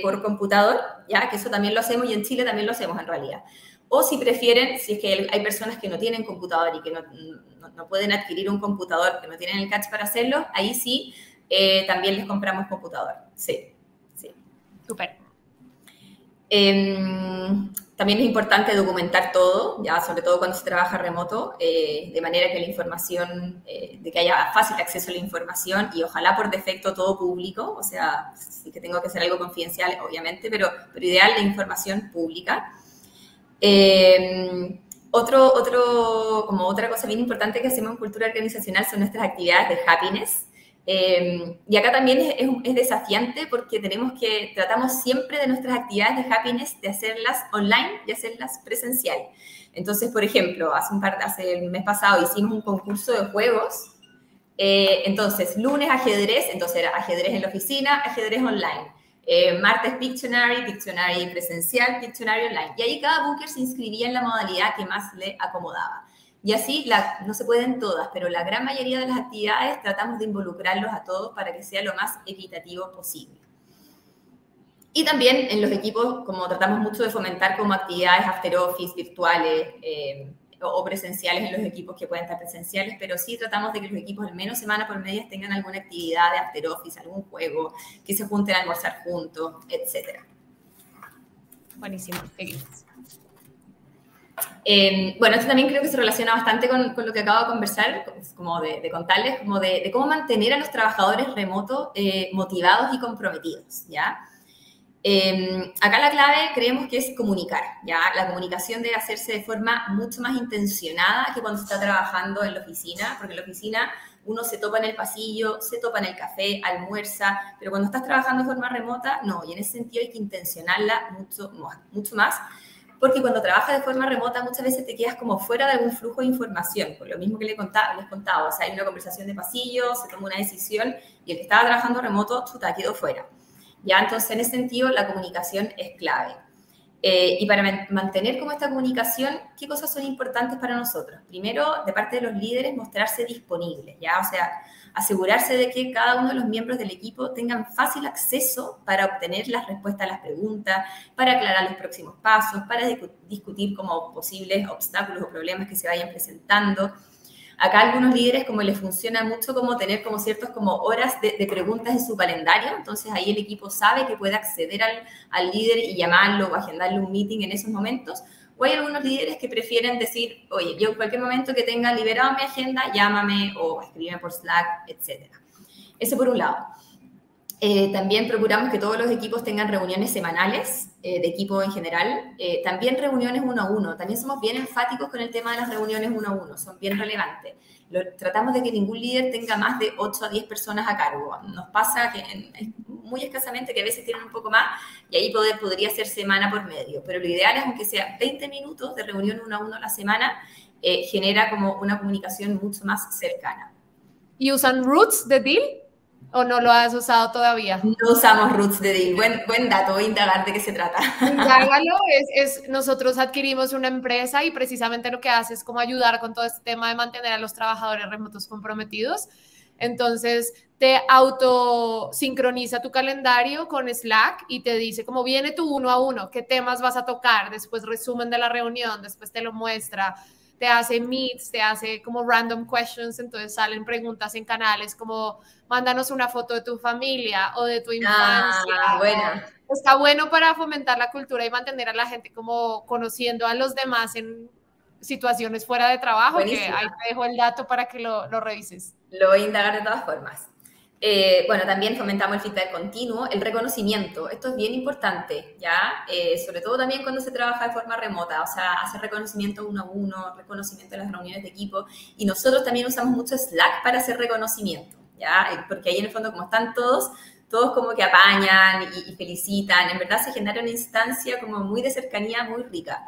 por computador, ya que eso también lo hacemos y en Chile también lo hacemos en realidad. O si prefieren, si es que hay personas que no tienen computador y que no pueden adquirir un computador, que no tienen el cash para hacerlo, ahí sí, también les compramos computador, sí. Súper. También es importante documentar todo, ya sobre todo cuando se trabaja remoto, de manera que la información, de que haya fácil acceso a la información y ojalá por defecto todo público, o sea, sí que tengo que hacer algo confidencial, obviamente, pero ideal la información pública. Como otra cosa bien importante que hacemos en cultura organizacional son nuestras actividades de happiness. Y acá también es desafiante porque tratamos siempre de nuestras actividades de happiness de hacerlas online y hacerlas presencial. Entonces, por ejemplo, hace el mes pasado hicimos un concurso de juegos Entonces, lunes ajedrez, entonces era ajedrez en la oficina, ajedrez online. Martes Pictionary, Pictionary presencial, Pictionary online. Y ahí cada booker se inscribía en la modalidad que más le acomodaba. Y así, no se pueden todas, pero la gran mayoría de las actividades tratamos de involucrarlos a todos para que sea lo más equitativo posible. Y también en los equipos, como tratamos mucho de fomentar como actividades after office, virtuales o presenciales en los equipos que pueden estar presenciales, pero sí tratamos de que los equipos al menos semana por medio tengan alguna actividad de after office, algún juego, que se junten a almorzar juntos, etc. Buenísimo, seguimos. Bueno, esto también creo que se relaciona bastante con lo que acabo de conversar, como de contarles, como de cómo mantener a los trabajadores remotos motivados y comprometidos, ¿ya? Acá la clave creemos que es comunicar, ¿ya? La comunicación debe hacerse de forma mucho más intencionada que cuando se está trabajando en la oficina, porque en la oficina uno se topa en el pasillo, se topa en el café, almuerza, pero cuando estás trabajando de forma remota, no, y en ese sentido hay que intencionarla mucho más, porque cuando trabajas de forma remota muchas veces te quedas como fuera de algún flujo de información, por lo mismo que les contaba, o sea, hay una conversación de pasillo, se toma una decisión, y el que estaba trabajando remoto, chuta, quedó fuera. ¿Ya? Entonces, en ese sentido, la comunicación es clave. Y para mantener como esta comunicación, ¿qué cosas son importantes para nosotros? Primero, de parte de los líderes, mostrarse disponibles, ¿ya? O sea, asegurarse de que cada uno de los miembros del equipo tengan fácil acceso para obtener las respuestas a las preguntas, para aclarar los próximos pasos, para discutir como posibles obstáculos o problemas que se vayan presentando. Acá algunos líderes como les funciona mucho como tener como ciertos como horas de preguntas en su calendario, entonces ahí el equipo sabe que puede acceder al líder y llamarlo o agendarle un meeting en esos momentos. O hay algunos líderes que prefieren decir, oye, yo en cualquier momento que tenga liberado mi agenda, llámame o escríbeme por Slack, etc. Eso por un lado. También procuramos que todos los equipos tengan reuniones semanales, de equipo en general. También reuniones uno a uno. También somos bien enfáticos con el tema de las reuniones uno a uno. Son bien relevantes. Tratamos de que ningún líder tenga más de 8 a 10 personas a cargo. Nos pasa que muy escasamente que a veces tienen un poco más y ahí podría ser semana por medio. Pero lo ideal es, aunque sea 20 minutos de reunión uno a uno a la semana, genera como una comunicación mucho más cercana. ¿Y usan Roots de Deal? ¿O no lo has usado todavía? No usamos Roots de Deal. Buen dato, voy a indagar de qué se trata. Indágalo, nosotros adquirimos una empresa y precisamente lo que hace es como ayudar con todo este tema de mantener a los trabajadores remotos comprometidos. Entonces, te autosincroniza tu calendario con Slack y te dice cómo viene tu uno a uno, qué temas vas a tocar, después resumen de la reunión, después te lo muestra, te hace meets, te hace como random questions, entonces salen preguntas en canales como mándanos una foto de tu familia o de tu infancia. Buena. Está bueno para fomentar la cultura y mantener a la gente como conociendo a los demás en situaciones fuera de trabajo. Buenísima. Que ahí te dejo el dato para que lo revises. Lo voy a indagar de todas formas. Bueno, también fomentamos el feedback continuo, el reconocimiento. Esto es bien importante, ¿ya? Sobre todo también cuando se trabaja de forma remota, o sea, hacer reconocimiento uno a uno, reconocimiento de las reuniones de equipo. Y nosotros también usamos mucho Slack para hacer reconocimiento, ¿ya? Porque ahí en el fondo, como están todos como que apañan y felicitan. En verdad se genera una instancia como muy de cercanía, muy rica.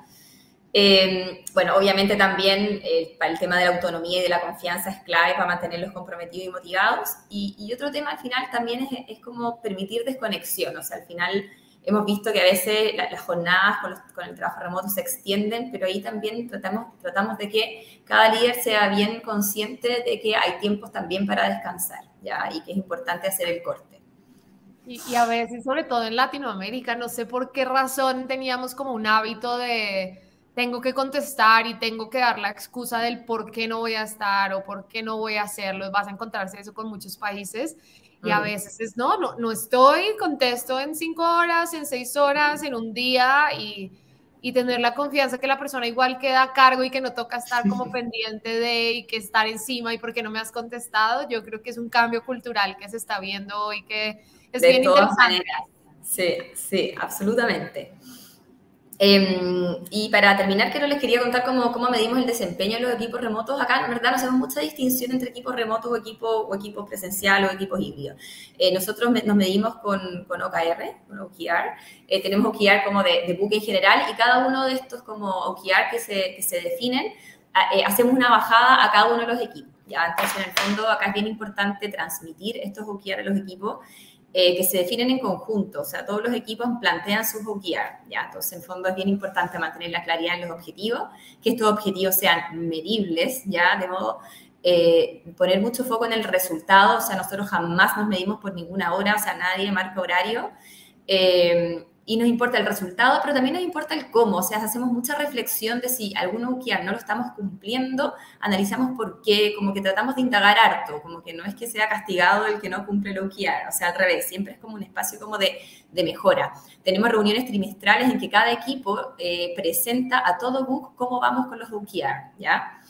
Bueno, obviamente también para el tema de la autonomía y de la confianza es clave para mantenerlos comprometidos y motivados. Y otro tema al final también es como permitir desconexión. O sea, al final hemos visto que a veces las jornadas con el trabajo remoto se extienden, pero ahí también tratamos de que cada líder sea bien consciente de que hay tiempos también para descansar, ¿ya? Y que es importante hacer el corte. Y a veces, sobre todo en Latinoamérica, no sé por qué razón teníamos como un hábito de tengo que contestar y tengo que dar la excusa del por qué no voy a estar o por qué no voy a hacerlo. Vas a encontrarse eso con muchos países y a veces es no estoy, contesto en 5 horas, en 6 horas, en un día y tener la confianza que la persona igual queda a cargo y que no toca estar como pendiente de y que estar encima y por qué no me has contestado. Yo creo que es un cambio cultural que se está viendo hoy que es de bien todas interesante. Maneras. Sí, absolutamente. Y para terminar, quiero les quería contar cómo medimos el desempeño de los equipos remotos. Acá, en verdad, no hacemos mucha distinción entre equipos remotos o equipos presenciales o equipos híbridos. Nosotros nos medimos con OKR, con OKR. Tenemos OKR como de book en general y cada uno de estos como OKR que se definen hacemos una bajada a cada uno de los equipos. ¿Ya? Entonces, en el fondo, acá es bien importante transmitir estos OKR a los equipos que se definen en conjunto. O sea, todos los equipos plantean sus OKR. ¿Ya? Entonces, en el fondo, es bien importante mantener la claridad en los objetivos, que estos objetivos sean medibles, ¿ya? De modo poner mucho foco en el resultado. O sea, nosotros jamás nos medimos por ninguna hora, o sea, nadie marca horario. Y nos importa el resultado, pero también nos importa el cómo. O sea, hacemos mucha reflexión de si algún OKR no lo estamos cumpliendo, analizamos por qué, como que tratamos de indagar harto, como que no es que sea castigado el que no cumple el OKR, o sea, al revés, siempre es como un espacio como de mejora. Tenemos reuniones trimestrales en que cada equipo presenta a todo book cómo vamos con los OKR, ¿ya?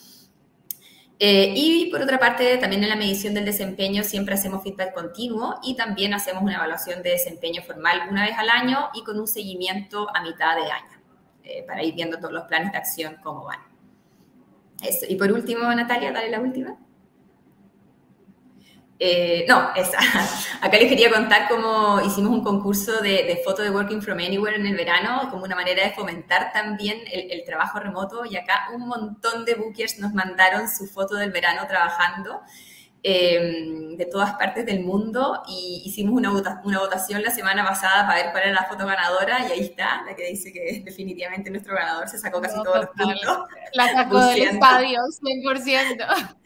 Y por otra parte, también en la medición del desempeño siempre hacemos feedback continuo y también hacemos una evaluación de desempeño formal una vez al año y con un seguimiento a mitad de año para ir viendo todos los planes de acción cómo van. Eso. Y por último, Natalia, dale la última. No, esa. Acá les quería contar cómo hicimos un concurso de foto de Working from Anywhere en el verano, como una manera de fomentar también el trabajo remoto. Y acá un montón de bookers nos mandaron su foto del verano trabajando de todas partes del mundo. Y hicimos una votación la semana pasada para ver cuál era la foto ganadora. Y ahí está, la que dice que definitivamente nuestro ganador se sacó casi todos los puntos. La sacó del estadio, 100%.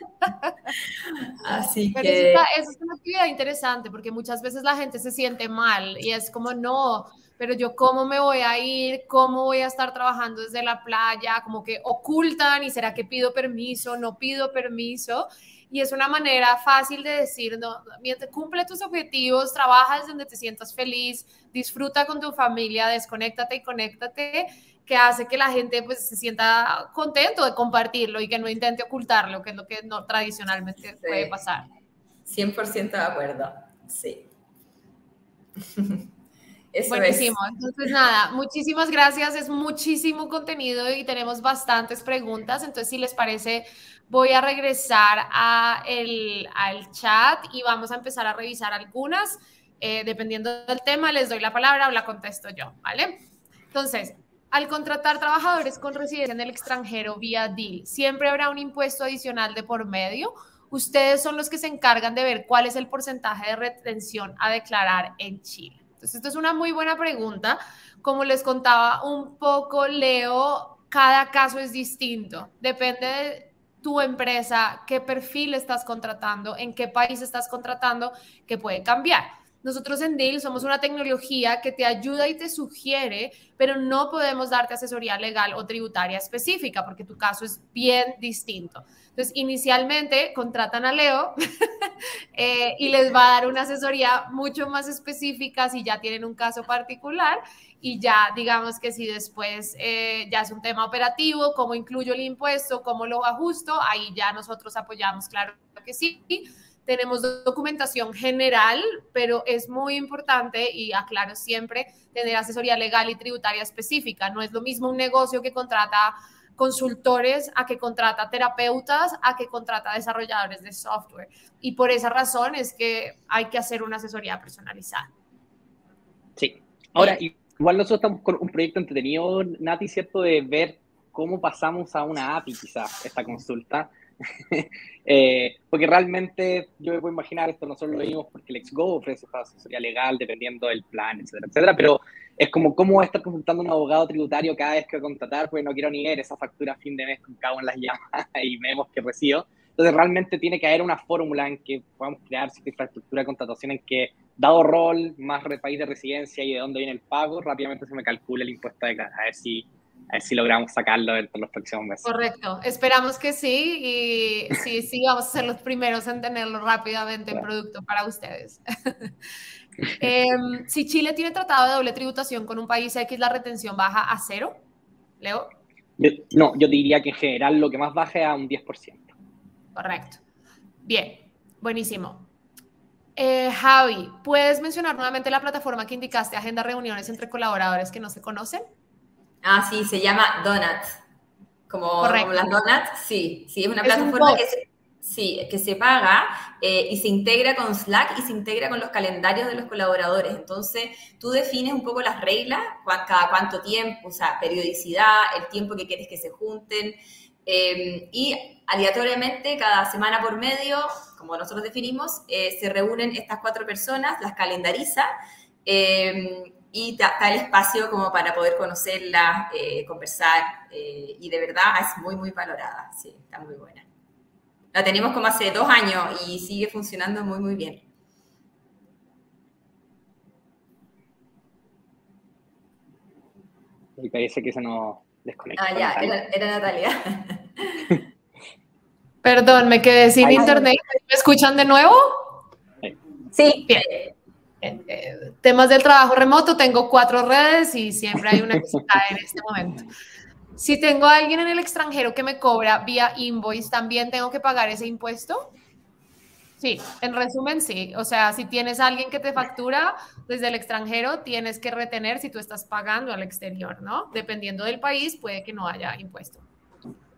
Así Pero que... eso es una actividad interesante porque muchas veces la gente se siente mal y es como, no, pero yo cómo me voy a ir, cómo voy a estar trabajando desde la playa, como que ocultan y será que pido permiso, no pido permiso. Y es una manera fácil de decir, no, cumple tus objetivos, trabaja desde donde te sientas feliz, disfruta con tu familia, desconéctate y conéctate, que hace que la gente pues se sienta contento de compartirlo y que no intente ocultarlo, que es lo que no, tradicionalmente puede pasar. 100% de acuerdo, sí. Eso buenísimo. Entonces, nada, muchísimas gracias. Es muchísimo contenido y tenemos bastantes preguntas. Entonces, si les parece, voy a regresar al chat y vamos a empezar a revisar algunas. Dependiendo del tema, les doy la palabra o la contesto yo, ¿vale? Entonces, al contratar trabajadores con residencia en el extranjero vía DIL, ¿siempre habrá un impuesto adicional de por medio? Ustedes son los que se encargan de ver cuál es el porcentaje de retención a declarar en Chile. Entonces, esto es una muy buena pregunta. Como les contaba un poco, Leo, cada caso es distinto. Depende de tu empresa, qué perfil estás contratando, en qué país estás contratando, que puede cambiar. Nosotros en DIL somos una tecnología que te ayuda y te sugiere, pero no podemos darte asesoría legal o tributaria específica porque tu caso es bien distinto. Entonces, inicialmente contratan a Leo y les va a dar una asesoría mucho más específica si ya tienen un caso particular y ya digamos que si después ya es un tema operativo, cómo incluyo el impuesto, cómo lo ajusto, ahí ya nosotros apoyamos, claro que sí. Tenemos documentación general, pero es muy importante, y aclaro siempre, tener asesoría legal y tributaria específica. No es lo mismo un negocio que contrata consultores, a que contrata terapeutas, a que contrata desarrolladores de software. Y por esa razón es que hay que hacer una asesoría personalizada. Sí. Ahora, igual nosotros estamos con un proyecto entretenido, Nati, ¿cierto? De ver cómo pasamos a una API, quizás, esta consulta. Porque realmente yo me puedo imaginar esto, nosotros lo vimos porque el XGO ofrece asesoría legal dependiendo del plan, etcétera, etcétera, pero es como cómo voy a estar consultando a un abogado tributario cada vez que voy a contratar, porque no quiero ni ver esa factura a fin de mes con cago en las llamas y vemos que recibo. Entonces realmente tiene que haber una fórmula en que podamos crear cierta infraestructura de contratación en que, dado rol, más país de residencia y de dónde viene el pago, rápidamente se me calcula el impuesto de casa, a ver si logramos sacarlo dentro de los próximos meses. Correcto, esperamos que sí, y sí, vamos a ser los primeros en tenerlo rápidamente en producto para ustedes. Si Chile tiene tratado de doble tributación con un país X, ¿la retención baja a 0? ¿Leo? Yo diría que en general lo que más baja es a un 10%. Correcto. Bien, buenísimo. Javi, ¿puedes mencionar nuevamente la plataforma que indicaste, agenda reuniones entre colaboradores que no se conocen? Ah, sí, se llama Donut. Como las donuts, sí, es una plataforma que se paga y se integra con Slack y se integra con los calendarios de los colaboradores. Entonces, tú defines un poco las reglas, cada cuánto tiempo, o sea, periodicidad, el tiempo que quieres que se junten, Y aleatoriamente, cada semana por medio, como nosotros definimos, se reúnen estas 4 personas, las calendariza, y está el espacio como para poder conocerla, conversar, y de verdad es muy, muy valorada, sí, está muy buena. La tenemos como hace 2 años y sigue funcionando muy, muy bien. Y parece que se nos desconectó. Ah, ya, Natalia. era Natalia. Perdón, me quedé sin internet. ¿Me escuchan de nuevo? Sí. Bien. Temas del trabajo remoto, tengo 4 redes y siempre hay una que se cae en este momento. Si tengo a alguien en el extranjero que me cobra vía invoice, ¿también tengo que pagar ese impuesto? Sí, en resumen, sí. O sea, si tienes a alguien que te factura desde el extranjero, tienes que retener si tú estás pagando al exterior, ¿no? Dependiendo del país, puede que no haya impuesto.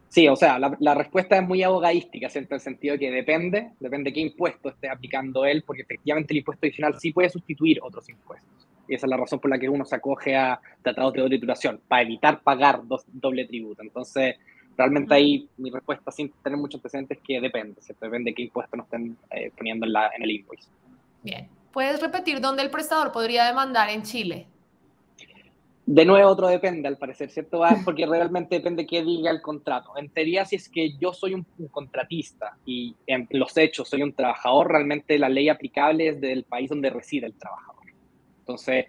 Sí, o sea, la respuesta es muy abogadística, ¿cierto? En el sentido de que depende qué impuesto esté aplicando él, porque efectivamente el impuesto adicional sí puede sustituir otros impuestos. Y esa es la razón por la que uno se acoge a tratados de doble tributación, para evitar pagar doble tributo. Entonces, realmente ahí mi respuesta, sin tener muchos antecedentes, es que depende, ¿cierto? Depende de qué impuesto nos estén poniendo en el invoice. Bien. ¿Puedes repetir dónde el prestador podría demandar en Chile? De nuevo, otro depende, al parecer, ¿cierto? Porque realmente depende qué diga el contrato. En teoría, si es que yo soy un contratista y en los hechos soy un trabajador, realmente la ley aplicable es del país donde reside el trabajador. Entonces,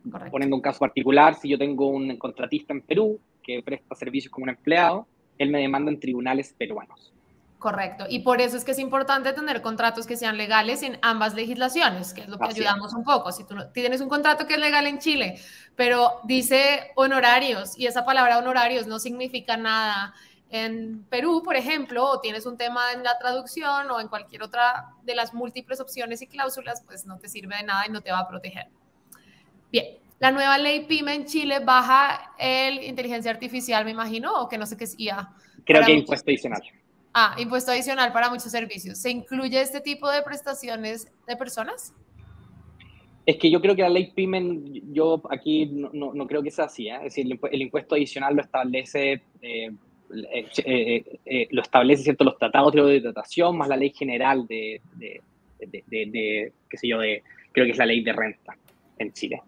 correcto, poniendo un caso particular, si yo tengo un contratista en Perú que presta servicios como un empleado, él me demanda en tribunales peruanos. Correcto, y por eso es que es importante tener contratos que sean legales en ambas legislaciones, que es lo que ayudamos un poco. Si tú tienes un contrato que es legal en Chile, pero dice honorarios, y esa palabra honorarios no significa nada en Perú, por ejemplo, o tienes un tema en la traducción o en cualquier otra de las múltiples opciones y cláusulas, pues no te sirve de nada y no te va a proteger. Bien, la nueva ley PYME en Chile baja el inteligencia artificial, me imagino, o que no sé qué es IA. Creo que impuesto adicional. Ah, impuesto adicional para muchos servicios. ¿Se incluye este tipo de prestaciones de personas? Es que yo creo que la ley PYME, yo aquí no creo que sea así, ¿eh? Es decir, el impuesto adicional lo establece, ¿cierto? Los tratados de tratación más la ley general qué sé yo, creo que es la ley de renta en Chile.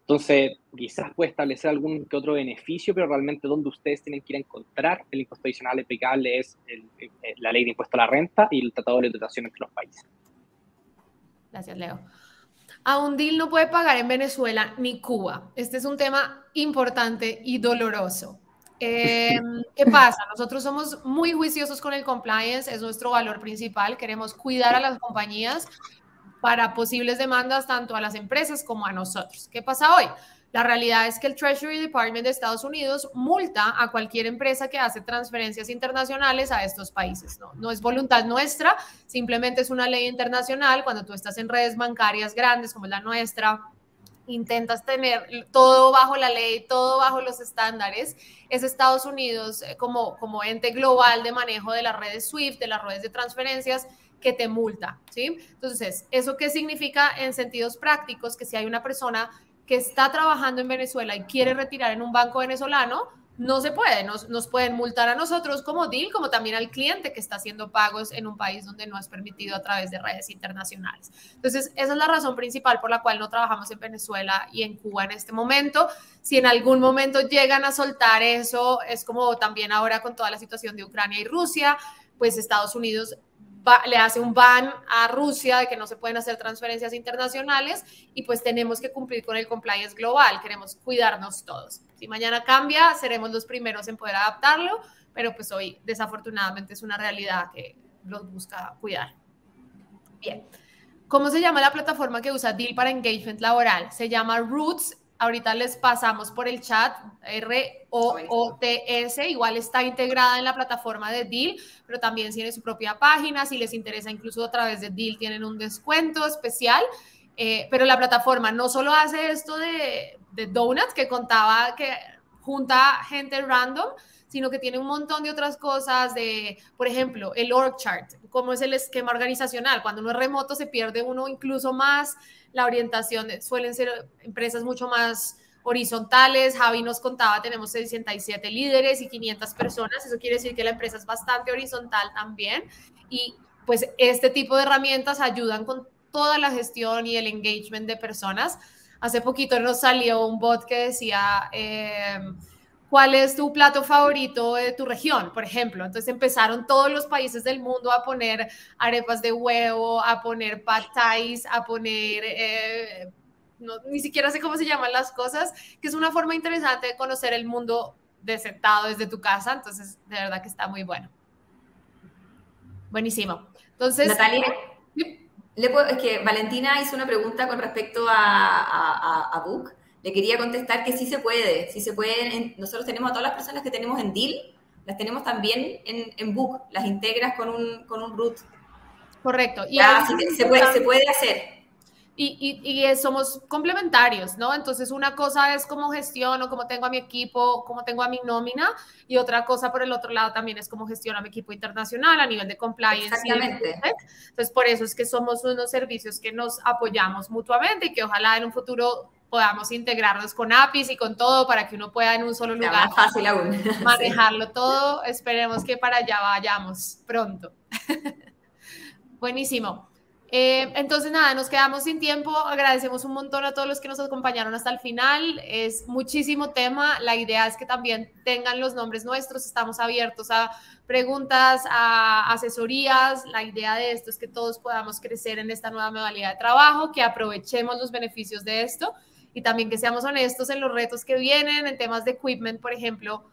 Entonces, quizás puede establecer algún que otro beneficio, pero realmente donde ustedes tienen que ir a encontrar el impuesto adicional aplicable es la ley de impuesto a la renta y el tratado de tratación entre los países. Gracias, Leo. A un deal no puede pagar en Venezuela ni Cuba. Este es un tema importante y doloroso. ¿Qué pasa? Nosotros somos muy juiciosos con el compliance, es nuestro valor principal. Queremos cuidar a las compañías para posibles demandas tanto a las empresas como a nosotros. ¿Qué pasa hoy? La realidad es que el Treasury Department de Estados Unidos multa a cualquier empresa que hace transferencias internacionales a estos países. No es voluntad nuestra, simplemente es una ley internacional. Cuando tú estás en redes bancarias grandes como es la nuestra, intentas tener todo bajo la ley, todo bajo los estándares, es Estados Unidos como ente global de manejo de las redes SWIFT, de las redes de transferencias, que te multa, ¿sí? Entonces, ¿eso qué significa en sentidos prácticos? Que si hay una persona que está trabajando en Venezuela y quiere retirar en un banco venezolano, no se puede, nos pueden multar a nosotros como deal, como también al cliente que está haciendo pagos en un país donde no es permitido a través de redes internacionales. Entonces, esa es la razón principal por la cual no trabajamos en Venezuela y en Cuba en este momento. Si en algún momento llegan a soltar eso, es como también ahora con toda la situación de Ucrania y Rusia, pues Estados Unidos le hace un ban a Rusia de que no se pueden hacer transferencias internacionales y pues tenemos que cumplir con el compliance global, queremos cuidarnos todos. Si mañana cambia, seremos los primeros en poder adaptarlo, pero pues hoy desafortunadamente es una realidad que los busca cuidar. Bien, ¿cómo se llama la plataforma que usa Deal para engagement laboral? Se llama Roots. Ahorita les pasamos por el chat, ROOTS, igual está integrada en la plataforma de Deal, pero también tiene su propia página, si les interesa incluso a través de Deal tienen un descuento especial, pero la plataforma no solo hace esto de Donuts, que contaba que junta gente random, sino que tiene un montón de otras cosas de, por ejemplo, el org chart, cómo es el esquema organizacional. Cuando uno es remoto se pierde uno incluso más la orientación, suelen ser empresas mucho más horizontales. Javi nos contaba, tenemos 67 líderes y 500 personas. Eso quiere decir que la empresa es bastante horizontal también. Y pues este tipo de herramientas ayudan con toda la gestión y el engagement de personas. Hace poquito nos salió un bot que decía, ¿cuál es tu plato favorito de tu región, por ejemplo? Entonces empezaron todos los países del mundo a poner arepas de huevo, a poner pad thais, a poner, no, ni siquiera sé cómo se llaman las cosas, que es una forma interesante de conocer el mundo sentado desde tu casa. Entonces, de verdad que está muy bueno. Buenísimo. Entonces, Natalia, es que Valentina hizo una pregunta con respecto a Book. Le quería contestar que sí se puede. Sí se puede. Nosotros tenemos a todas las personas que tenemos en Deal, las tenemos también en Book. Las integras con un root. Correcto. Y así que se puede hacer. Y somos complementarios, ¿no? Entonces una cosa es cómo gestiono, cómo tengo a mi equipo, cómo tengo a mi nómina, y otra cosa por el otro lado también es cómo gestiono a mi equipo internacional a nivel de compliance. Exactamente. Entonces por eso es que somos unos servicios que nos apoyamos mutuamente y que ojalá en un futuro podamos integrarnos con APIs y con todo para que uno pueda en un solo lugar más fácil aún. manejarlo todo. Esperemos que para allá vayamos pronto. Buenísimo. Entonces, nada, nos quedamos sin tiempo. Agradecemos un montón a todos los que nos acompañaron hasta el final. Es muchísimo tema. La idea es que también tengan los nombres nuestros. Estamos abiertos a preguntas, a asesorías. La idea de esto es que todos podamos crecer en esta nueva modalidad de trabajo, que aprovechemos los beneficios de esto y también que seamos honestos en los retos que vienen en temas de equipment, por ejemplo.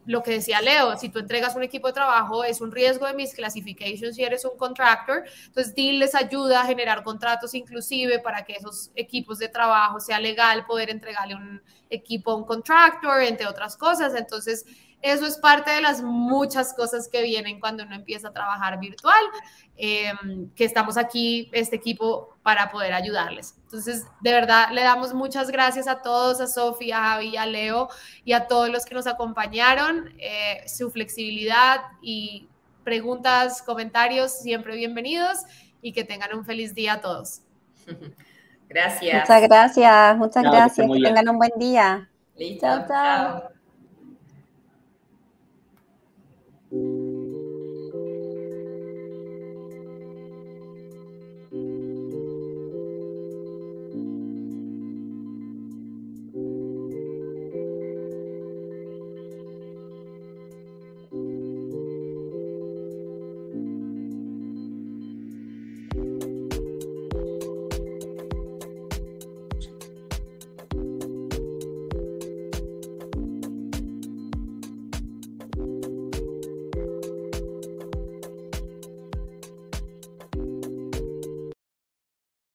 Lo que decía Leo, si tú entregas un equipo de trabajo, es un riesgo de misclassification si eres un contractor. Entonces, Deal les ayuda a generar contratos inclusive para que esos equipos de trabajo sea legal poder entregarle un equipo a un contractor, entre otras cosas. Entonces, eso es parte de las muchas cosas que vienen cuando uno empieza a trabajar virtual, que estamos aquí, este equipo, para poder ayudarles. Entonces, de verdad, le damos muchas gracias a todos, a Sofía, a Javi, a Leo y a todos los que nos acompañaron. Su flexibilidad y preguntas, comentarios, siempre bienvenidos, y que tengan un feliz día a todos. Gracias. Muchas gracias, muchas gracias. Que tengan un buen día. Listo, chao.